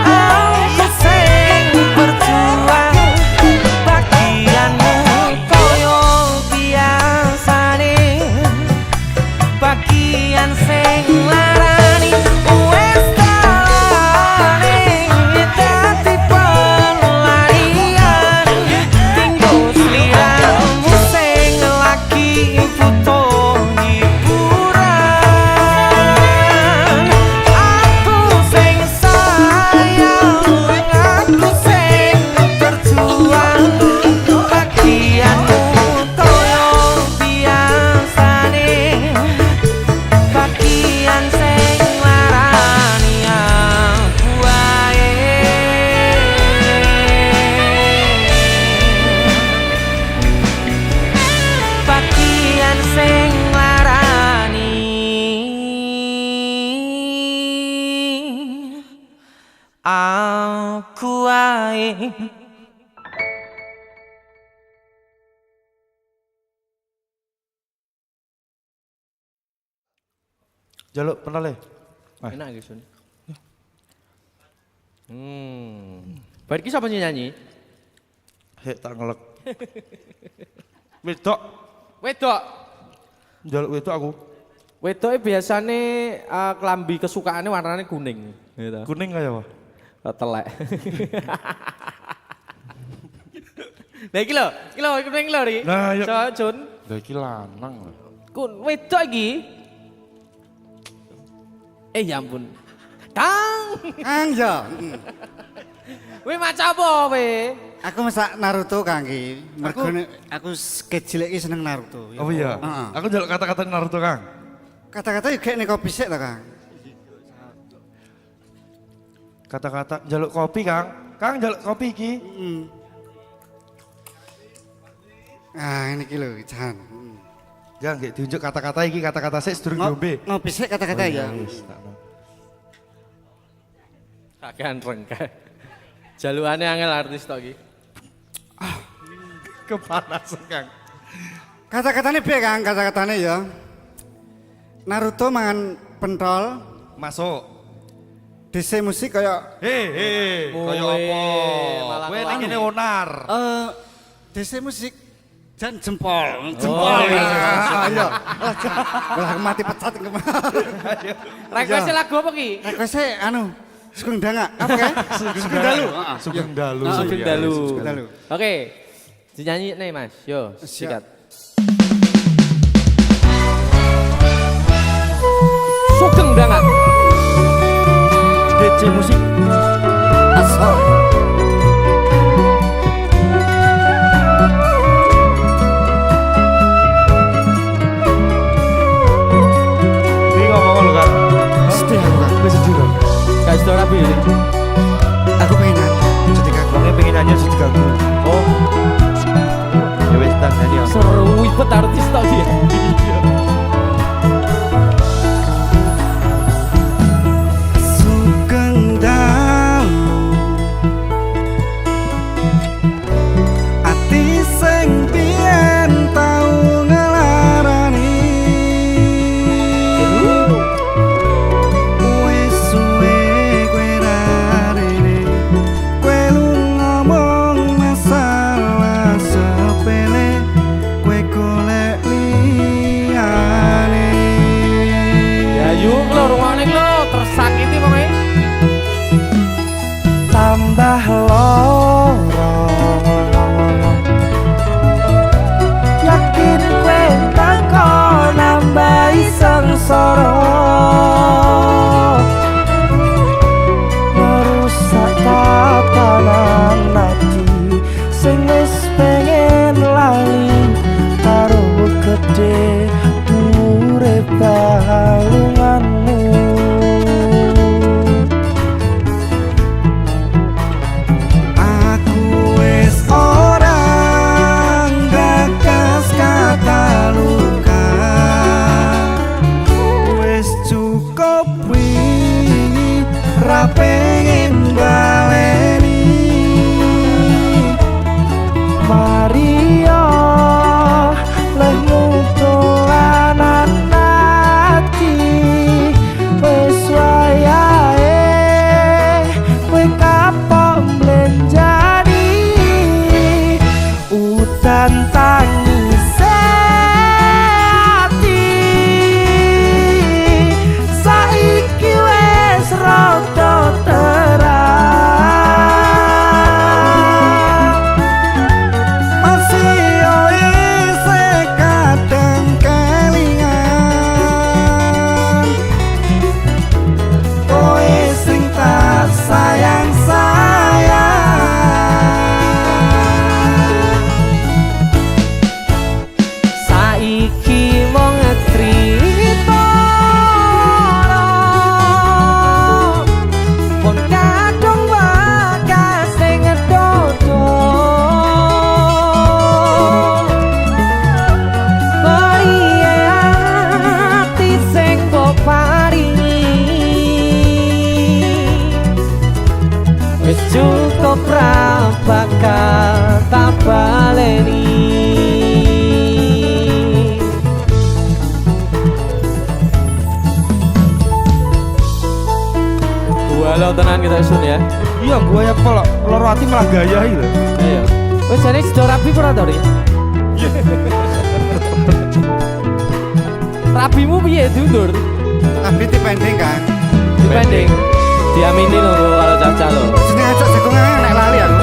S7: aku sing berjuang bagianmu koyo biasane bagian sing larani wis dalane dadi pelarian tinggo sliramu sing lagi butuh hiburan aku sing sayang aku sing berjuang bagianmu koyo biasane bagian sing larani aku wae bagian sing larani aku wae.
S9: Jaluk penale.
S1: Enak gitu. Bar iki sapa sing nyanyi?
S9: Hek tak ngelek. Wedok,
S1: Wedok.
S9: njaluk wedok aku.
S1: Wedoke biasane klambi kesukaane warnane kuning, gitu.
S9: Kuning kaya apa?
S1: Telek. Nah iki lho, kuning lho Ri.
S9: Nah, yuk.
S1: So, Jun.
S9: Lah iki lanang lho.
S1: Wedok iki. Ya ampun. Kang.
S10: Kang yo.
S1: Kowe maca apa kowe?
S10: Aku masak Naruto Kang iki. Mergo aku kecil iki seneng Naruto.
S9: Oh iya.
S10: Heeh.
S9: Aku njaluk kata-kata Naruto, Kang.
S10: Kata-kata juga nek kopi sik to Kang.
S9: Kata-kata njaluk kopi, Kang. Kang njaluk kopi iki.
S10: Ah ini iki lho Jan.
S9: Ya nggih diunjuk kata-kata iki, kata-kata sik sedurung diombe.
S10: Ngopi sik kata-kata ya.
S9: Wis, tak no.
S1: Kakean rengke. Jalukane angel artis tok iki.
S9: Kepanasan, Kang.
S10: Kata-katane piye Kang? Kata-katane ya. Naruto mangan pentol,
S9: Masuk.
S10: DC musik kaya
S9: Kaya
S1: Woi,
S9: apa?
S1: malah
S9: Kowe
S1: kelawan.
S9: lagi ne onar.
S10: DC musik dan jempol. Jempol. Ayo. Lah mati pecat kemarin.
S1: Request lagu apa ki?
S10: Request anu Sugeng Danga. Apa kan? Sugeng Dalu.
S9: Sugeng Dalu.
S1: Sugeng Dalu.
S10: Sugeng Dalu.
S1: Oke. Dinyanyi nih Mas. Yo, sikat. Sugeng Danga.
S9: DC musik.
S10: Asal.
S9: Ini ngomong lho, Kang.
S10: Sedih aku Kang.
S9: Wis sedih, Kang.
S1: Gak sedih rapi ini.
S10: Aku pengen nyanyi. Jadi Kang.
S9: Wongnya pengen nyanyi sih diganggu.
S1: Oh,
S9: Ya wis tak nyanyi.
S1: seru ibet artis tok dia.
S10: Sugeng Dalu. Ati sing biyen tau ngelarani. Wis suwe kowe rarene. Kowe lu ngomong masalah sepele. Kowe golek liyane.
S1: Ya yuk lo rungokne lo tersakiti pokoke.
S10: Tambah loro yakin kowe teko nambahi sengsara merusak tatanan ati sing wis pengen lali karo gede urip balunganmu. Aku wis orang gagas kata luka. Wis cukup wi ra pengen baleni. Maria lehmu dolanan ati wis wayahe kowe kapok mlenjani udan tangise ati saiki wis rada terang masih yo isih kadang kelingan kowe sing tak sayang-sayang. Saiki mung cerita pun kadung wakas sing dodo Korie ati sing mbok paringi wis cukup ra bakal tak baleni.
S1: Galau tenan kita Sun ya.
S9: Iya, gua ya kalau loro ati malah gaya lho.
S1: Iya. Wis jane sido rapi ora to, Ri? Rapimu piye diundur?
S10: Tapi dipending Kang.
S1: Dipending. Diamini lho kalau Caca lho.
S10: Jeneng ajak jagongan nek lali aku.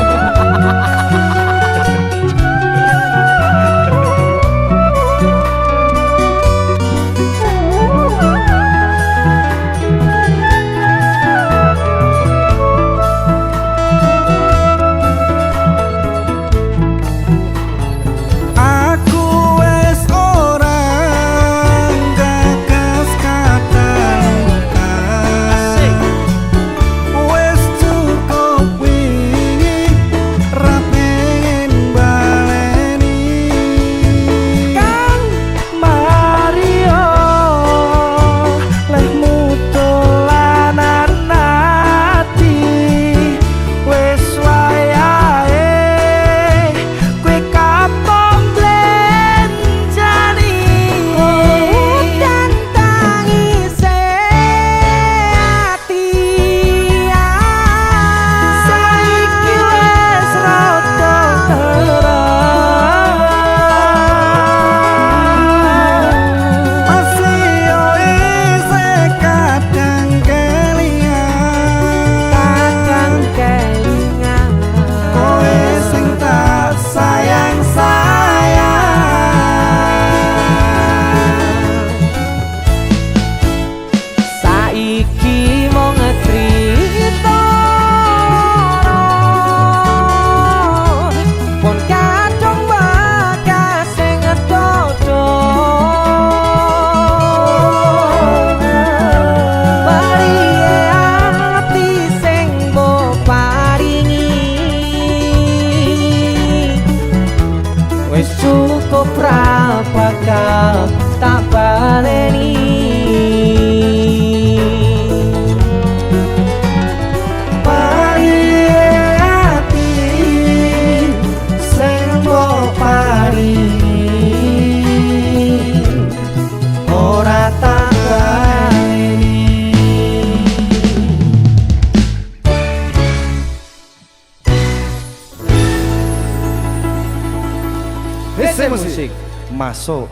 S1: Musik
S9: masuk.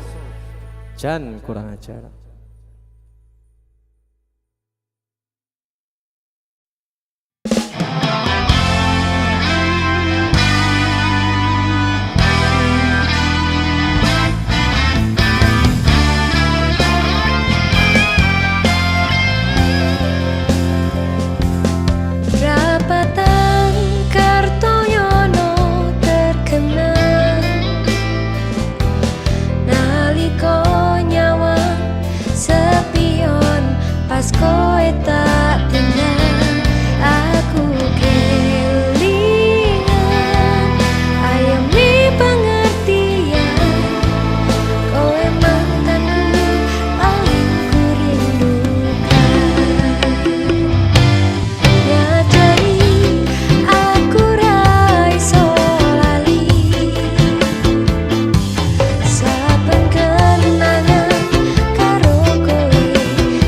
S1: Jan kurang ajar.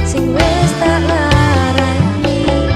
S5: Sing wis tak larani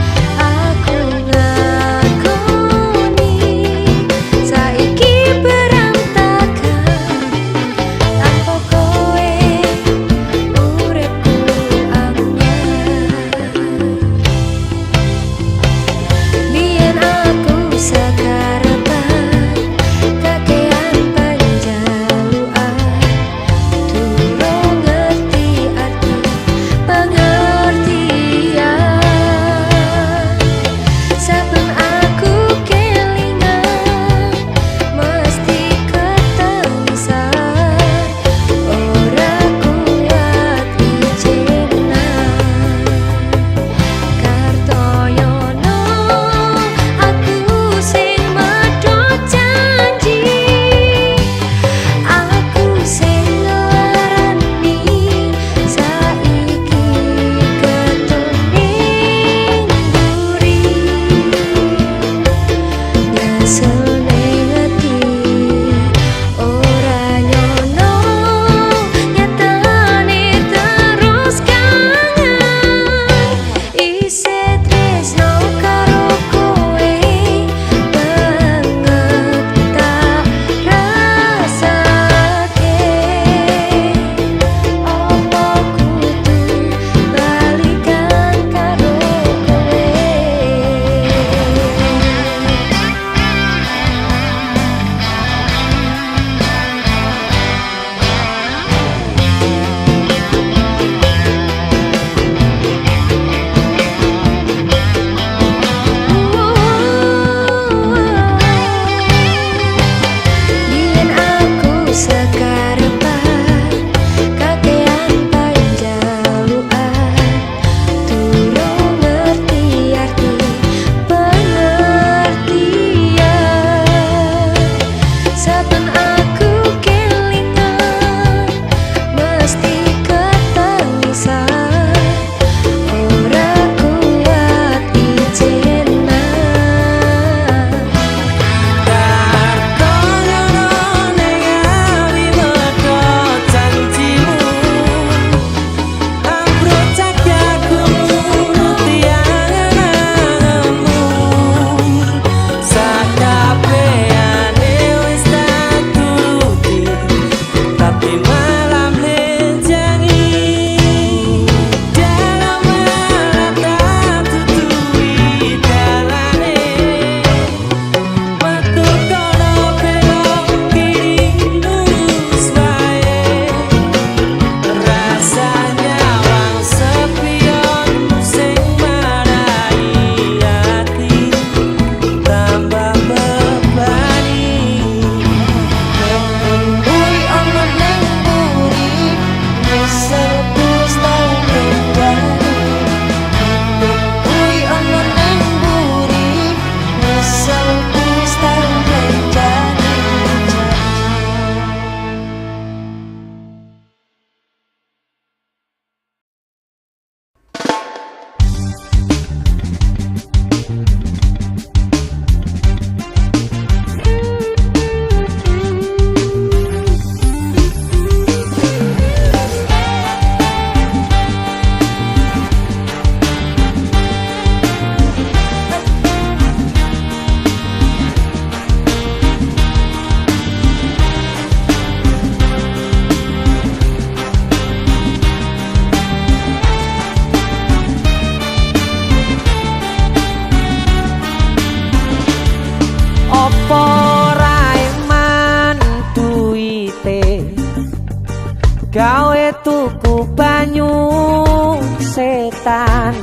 S4: setan.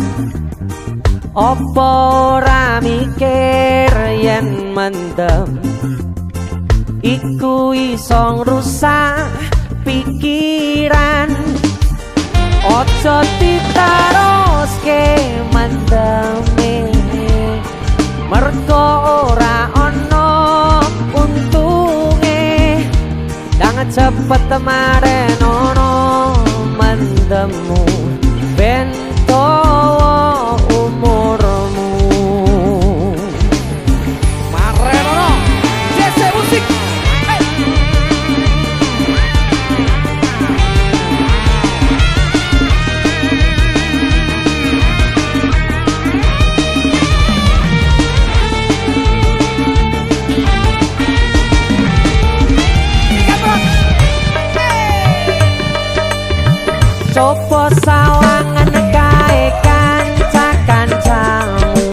S4: Opo ora mikir yen mendem iku iso ngrusak pikiran. Ojo diteruske mendeme mergo ora ana untunge. Dang cepet maren ono mendemu ben dawa umurmu.
S3: Maren ono JC Musik.
S4: Coba sawangan kae kanca-kancamu,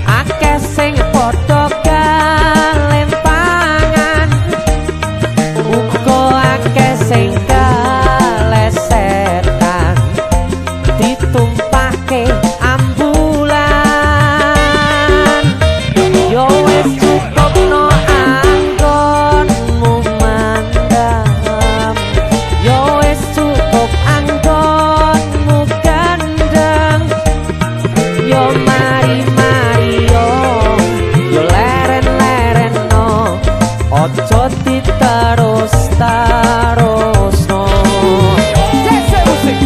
S4: akeh sing padha kelempangan, uga akeh sing kelesetan ditumpahke ambulan. Yo wis cukup no anggonmu mandam, yo wis cukup anggonmu gandeng. Yo mari-mari yo leren-leren no, ojo diterus-terusno.
S3: JC Musik.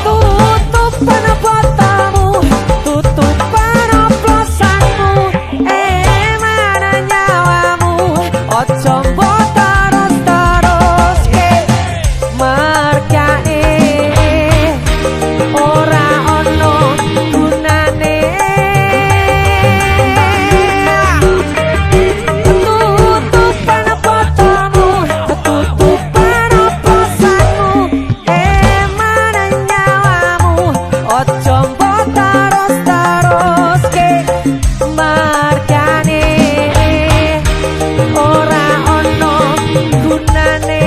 S4: Tutupan botamu, tutupan oplosanmu, mana nyawamu, ojo mbok terus-teruske mergane ora ono gunane. Tutupan botamu, tutupan oplosanmu, mana nyawamu, ojo mbok terus-teruske mergane ora ono gunane.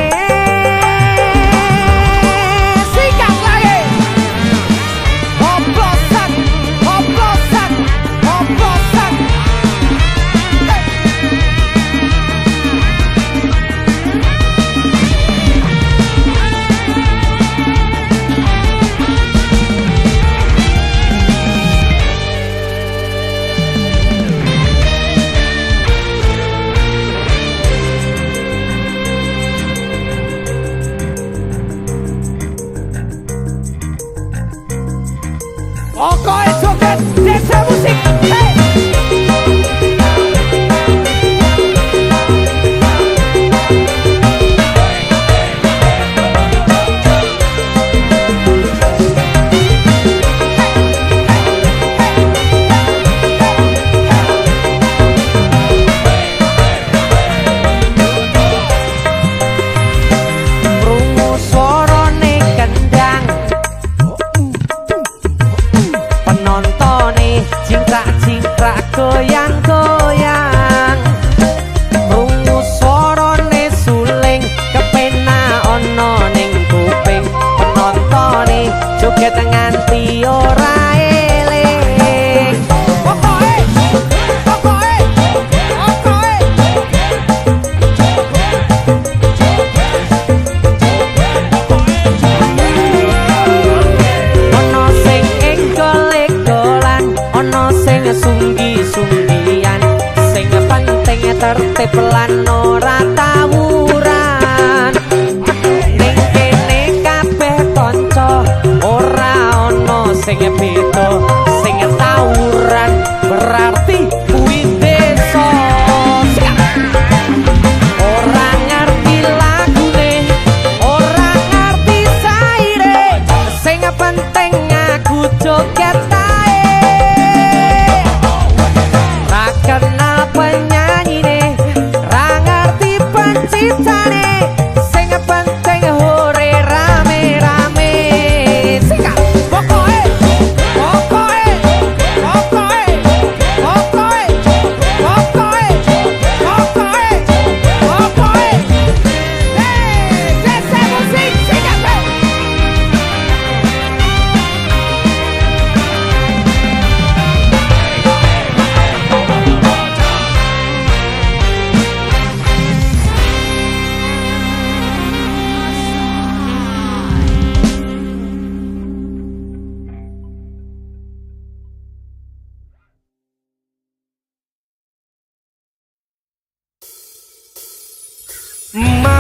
S3: Sikat lagi. Oplosan, oplosan, oplosan. Pokoknya joget JC Musik.
S4: Krungu swarane kendang, penontone cingkrak-cingkrak goyang-goyang. Krungu swarane suling kepena ana ning kuping, penontone joget nganti ora eling.
S3: Pokoknya, pokoknya, pokoknya.
S4: Ono sing enggol-enggolan, ono sing sunggi-sunggian, sing penting tertib lan ora tawuran. Ning kene kabeh kanca ora ono sing beda, sing tawuran berarti kuwi desa. Ora ngerti lagune, ora ngerti saire, sing penting aku joget ae. Ra kenal penyanyine, ra ngerti penciptane, sing penting hore rame-rame. Sikat,
S3: Pokoknya,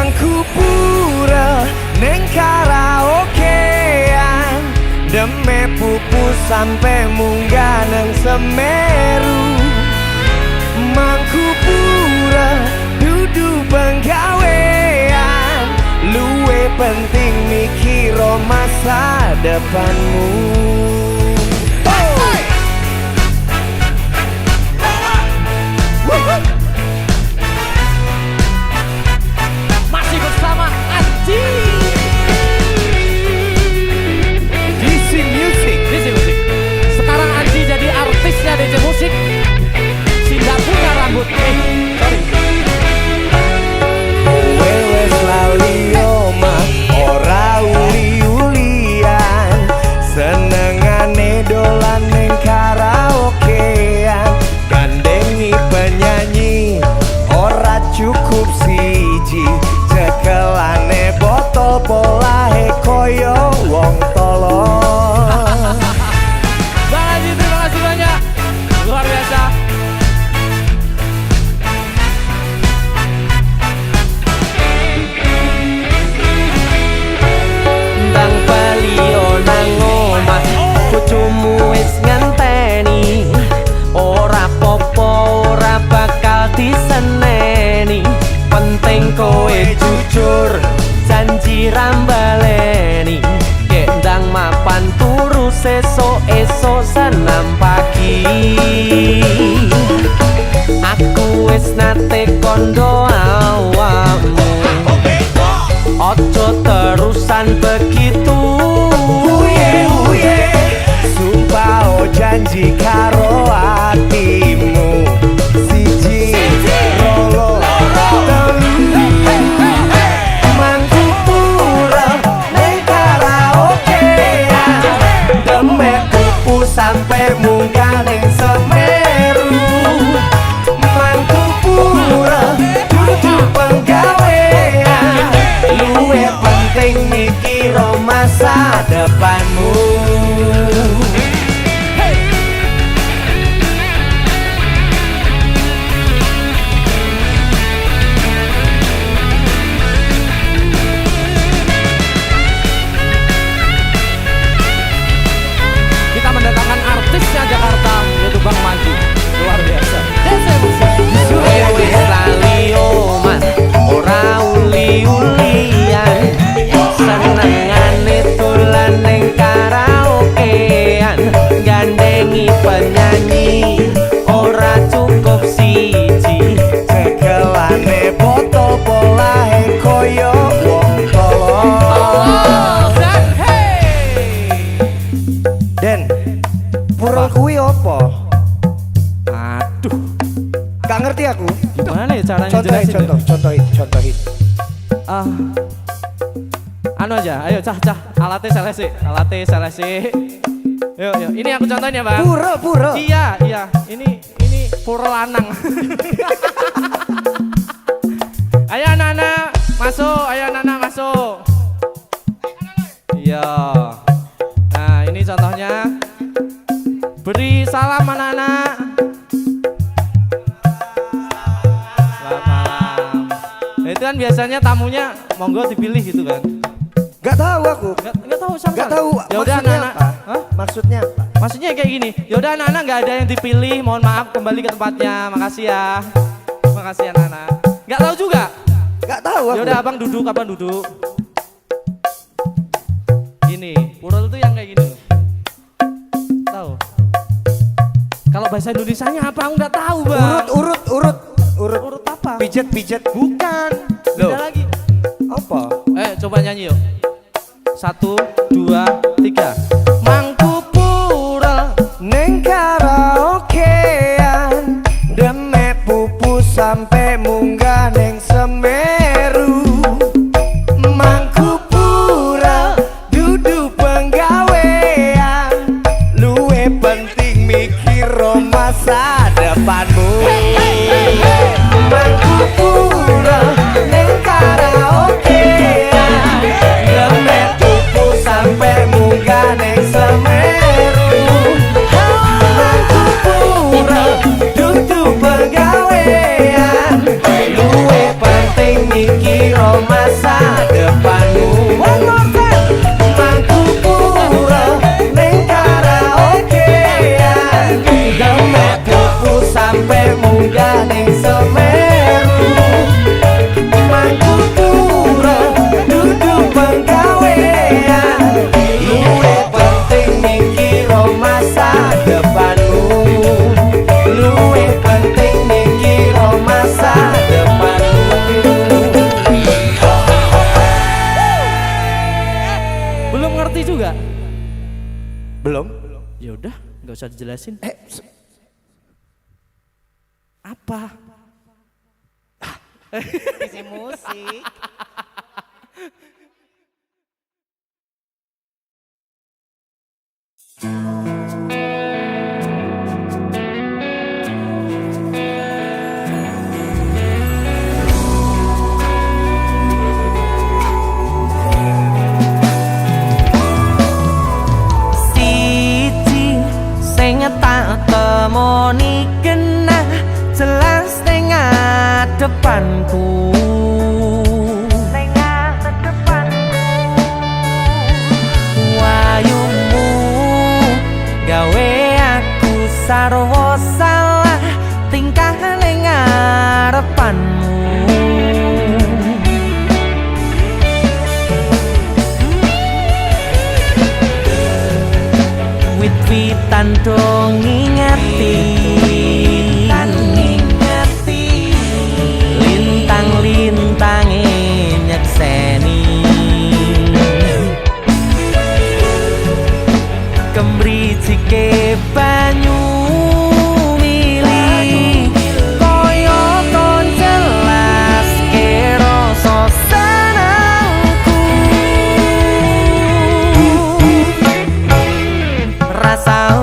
S8: Mangku pura neng karaokean, deme pupu sampai munggah neng Semeru. Mangku pura dudu penggawean, luwe penting mikiro masa depanmu.
S1: Masih bersama Anji.
S8: DC Music.
S1: DC Musik. Sekarang Anji jadi artisnya DC Musik. Si nggak punya rambut. Sorry.
S8: Wewe selalu omah ora uli-ulian, senengane dolan ning karaokean, gandengi penyanyi ora cukup siji, cekelane botol polahe koyo wong tolong.
S1: Bang Anji, terima kasih banyak. Luar biasa.
S4: Ndang palio nang omah bojomu wis ngenteni, ora popo ora bakal diseneni, penting kowe jujur janji rambaleni, kek ndang mapan turu sesuk-esuk senam pagi. Aku wis nate kondo awakmu, ojo terusan begitu.
S8: Sumpah oh janji karo hatimu, siji loro telu. Mangku pura neng karaokean, demek pupu sampai munggah neng Semeru. Mangku pura dudu penggawean, luwe penting mikiro masa depanmu.
S1: Kita mendatangkan artisnya Jakarta, yaitu Bang Manji. Luar biasa. DC Musik.
S4: Wewe lali omah ora uli-ulian, senengane dolan ning karaokean, gandengi penyanyi ora cukup siji,
S8: Cekelane botol polahe koyo wong tolong. Den, pura kuwi opo?
S1: Aduh,
S8: Gak ngerti aku.
S1: gimana ya caranya
S8: Contohin,
S1: jelasin?
S8: contohin.
S1: Ah, anu aja, ayo cah, alatnya selesai. Yuk, ini aku contohin ya bang.
S8: Pura.
S1: Iya, ini pura lanang. Ayo anak-anak masuk. Iya. Nah, ini contohnya. Beri salam anak-anak. Selamat malam. Nah, itu kan biasanya tamunya monggo dipilih gitu kan.
S8: Gak tahu aku.
S1: Nggak tahu sama.
S8: Gak tahu.
S1: Ya udah
S8: maksudnya
S1: anak-anak.
S8: apa?
S1: Hah?
S8: Maksudnya apa?
S1: Maksudnya kayak gini. Ya udah anak-anak nggak ada yang dipilih. Mohon maaf kembali ke tempatnya. Makasih ya. Makasih anak-anak. Nggak tahu juga.
S8: Gak tahu aku.
S1: Ya udah abang duduk. Gini, pura itu yang kayak gini. Tahu? Kalau bahasa Indonesianya apa? Aku nggak tahu bang.
S8: Urut
S1: apa?
S8: pijet
S1: Bukan.
S8: Loh.
S1: Beda lagi.
S8: apa?
S1: Coba nyanyi yuk. 1, 2, 3. Mangku pura
S8: Neng karaokean, demek pupu sampai munggah neng Semeru. Mangku pura dudu penggawean, luwe penting mikiro masa depanmu. Mangku pura neng karaokean, demek pupu sampai munggah neng
S1: Ya udah, nggak usah dijelasin. Apa?
S4: Isi musik. Tak temoni kena jelas tengah depanku, tengah depanku. Wayumu gawe aku sarwa salah tingkah ning ngarepanmu. Wit-witan dong ngingati, lintang-lintange nyekseni, kemricike banyu mili koyo ton jelas ke rasa senengku. Rasa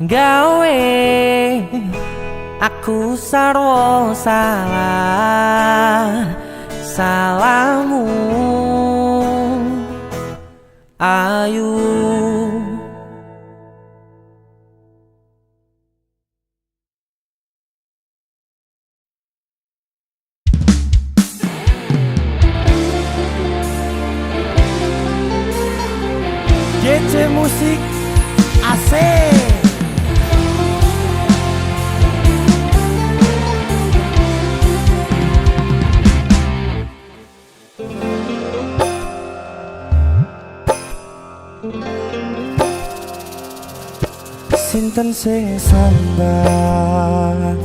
S4: gawe aku sarwa salah salahmu ayu.
S8: JC Musik AC. Sinten sing sambat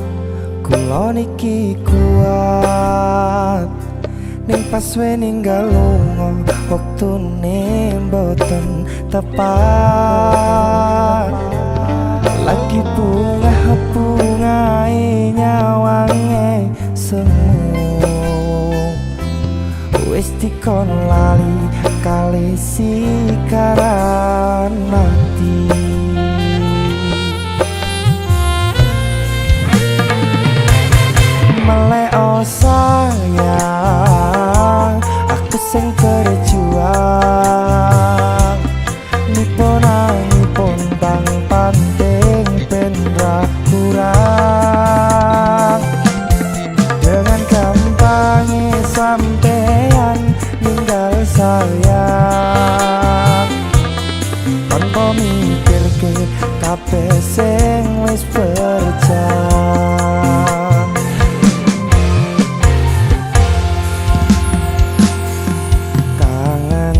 S8: kula niki kuat ning pas we ninggal lunga wektune mboten tepat lagi bunga-bungae nyawange semu wis dikon lali kali sikaran mati meleo sayang aku sing berjuang nipun bang pandeng ben ra kurang dengan gampangnya sampean ninggal sayang tanpa mikir ke kabeh sing wis berjam kangen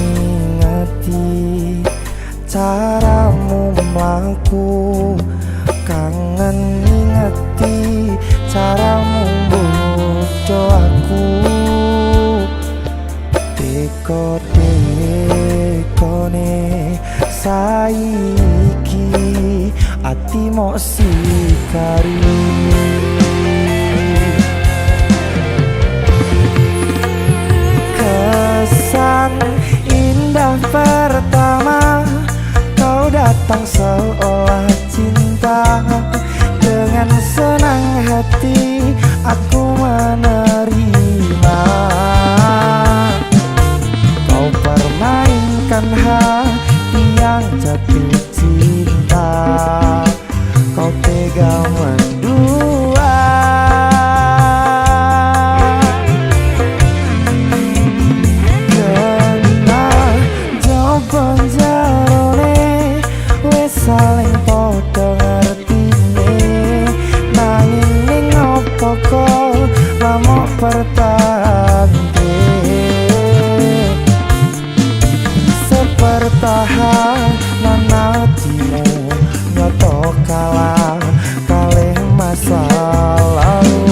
S8: ngingeti caramu mlaku kangen ngingeti caramu bodo aku dekone saiki ati mok sikari kesan indah pertama kau datang seolah cinta dengan senang hati aku menerima kau permainkan hati yang jatuh cinta kau tega mendua kena jawaban jarone wes saling podo ngertine nanging ning opo kok lamok pertande sepertahanan hatimu nyoto kalah kalih masa lalu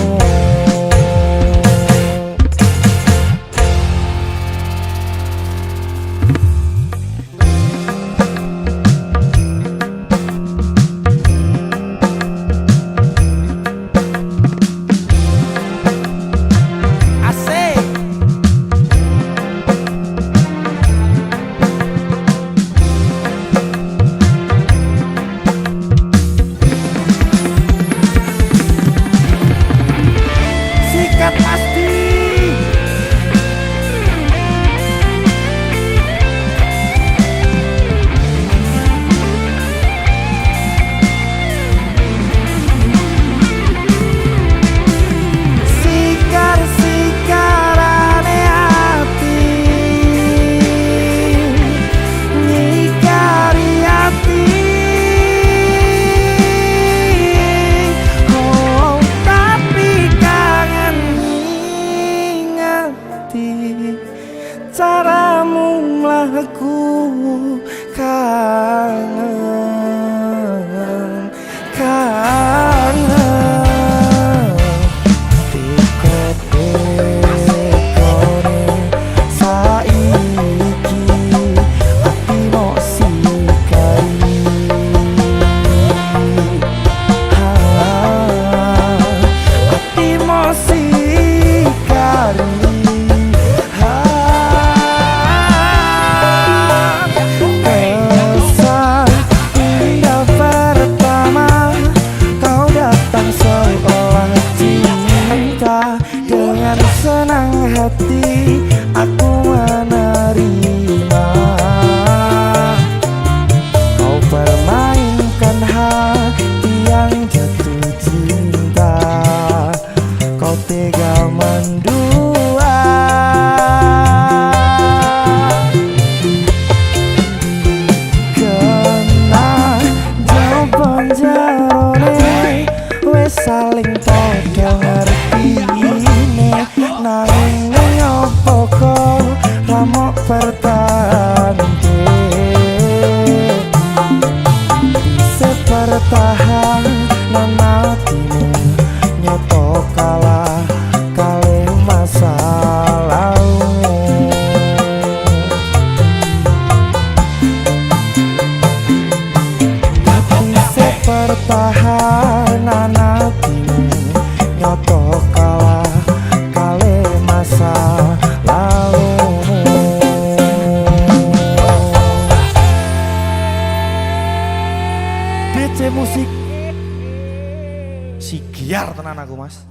S8: caramu mlaku kangen dekone saiki ati mok sikari ati mok sikari dengan senang hati aku menerima kau permainkan hati yang jatuh cinta kau tega mendua kena jawaban jarone wes saling podo ngerti nanging ngopo kok ramok pertande
S11: nanatimu nyoto kalah kalih masa lalu. Bisa pertahanan hatimu nyoto kalah kalih masa lalu. DC musik si giar tenan aku mas.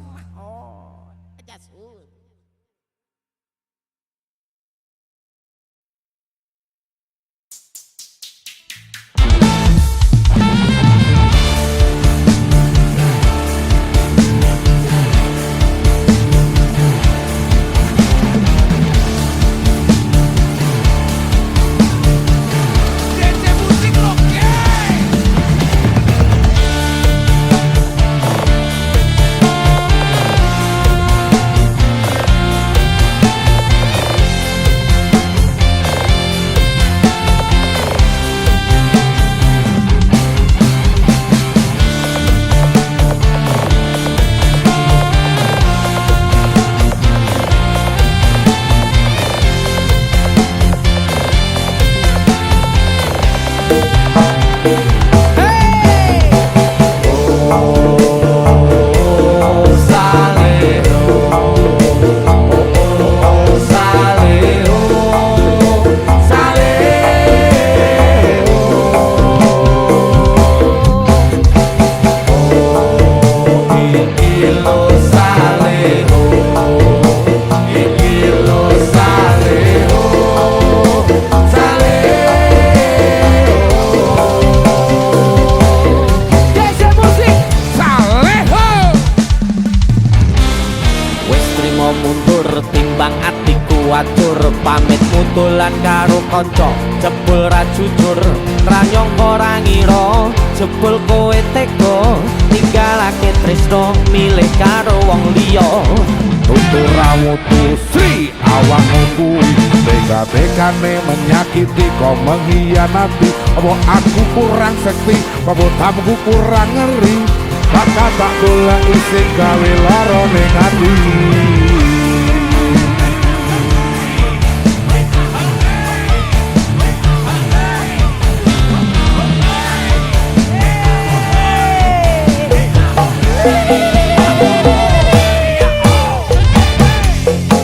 S4: Pamit mutulan karo kanca jebul ra jujur ra nyangka ora ngira jebul kowe tega ninggalake tresno milih karo wong liya.
S2: Tutur rawuhku Sri awakmu kuwi tega-tegane menyakiti kau mengkhianati. Apa aku kurang sekti apa tamuku kurang ngeri bakal tak goleki sing gawe lara ning ati.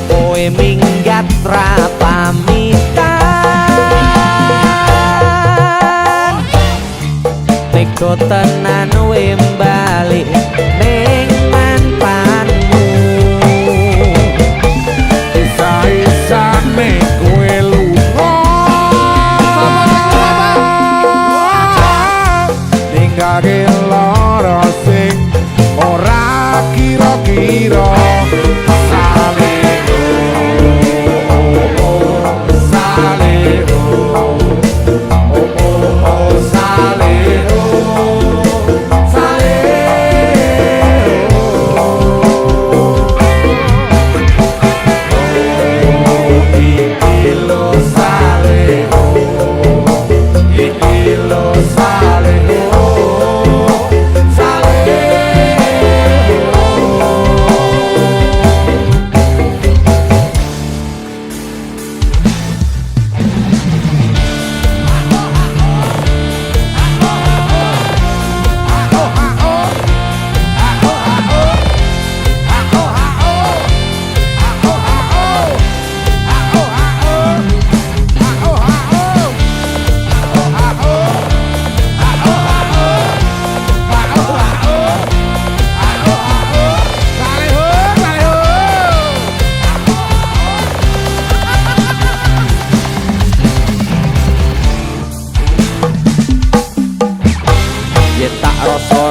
S4: Kowe minggat ra pamitan tega tenan we bali ning manpanmu.
S2: Isa-isane kowe lunga ninggake lara sing ora kira-kira.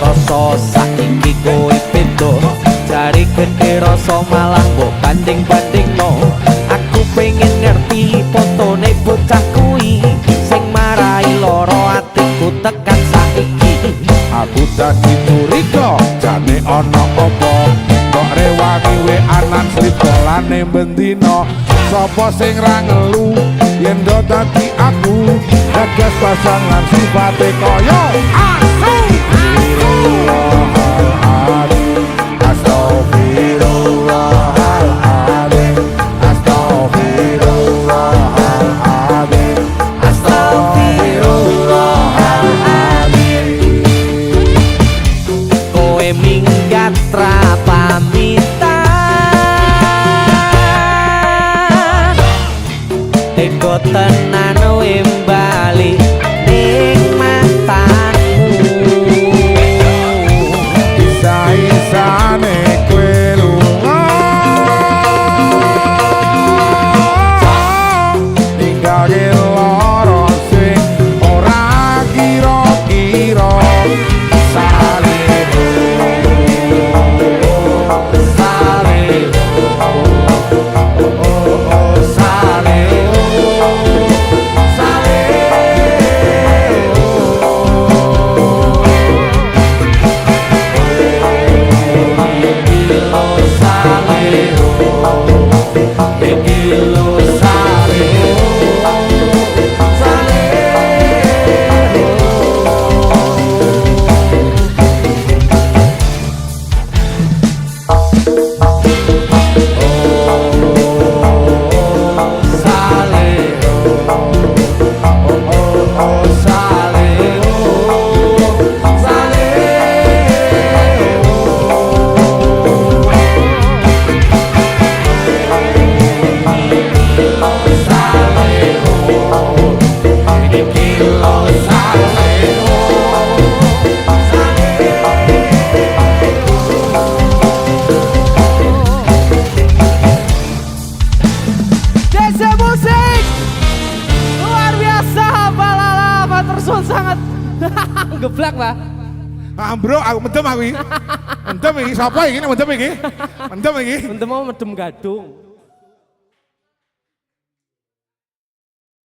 S4: rasa saiki kowe beda jari gede rasa malah mbok banding-bandingno. Aku pengen ngerti fotone bocah kuwi sing marai lara atiku tekan saiki.
S2: Aku dadi curiga jane ana apa kok rewangi we anan sribolane bendina. Sapa sing ra ngelu yen do dadi aku gagas pasangan sifate kaya asu.
S4: minggat ra pamitan teko tenan wis bali ning mataku
S2: Isa-isane kowe lunga ninggalke lara sing ora kira-kira salehmu
S1: sangat geblak lah.
S2: Bro, aku mendem aku iki. Mendem iki, sapa iki mendem iki? Mendem iki.
S1: Mendem mau medem gadung.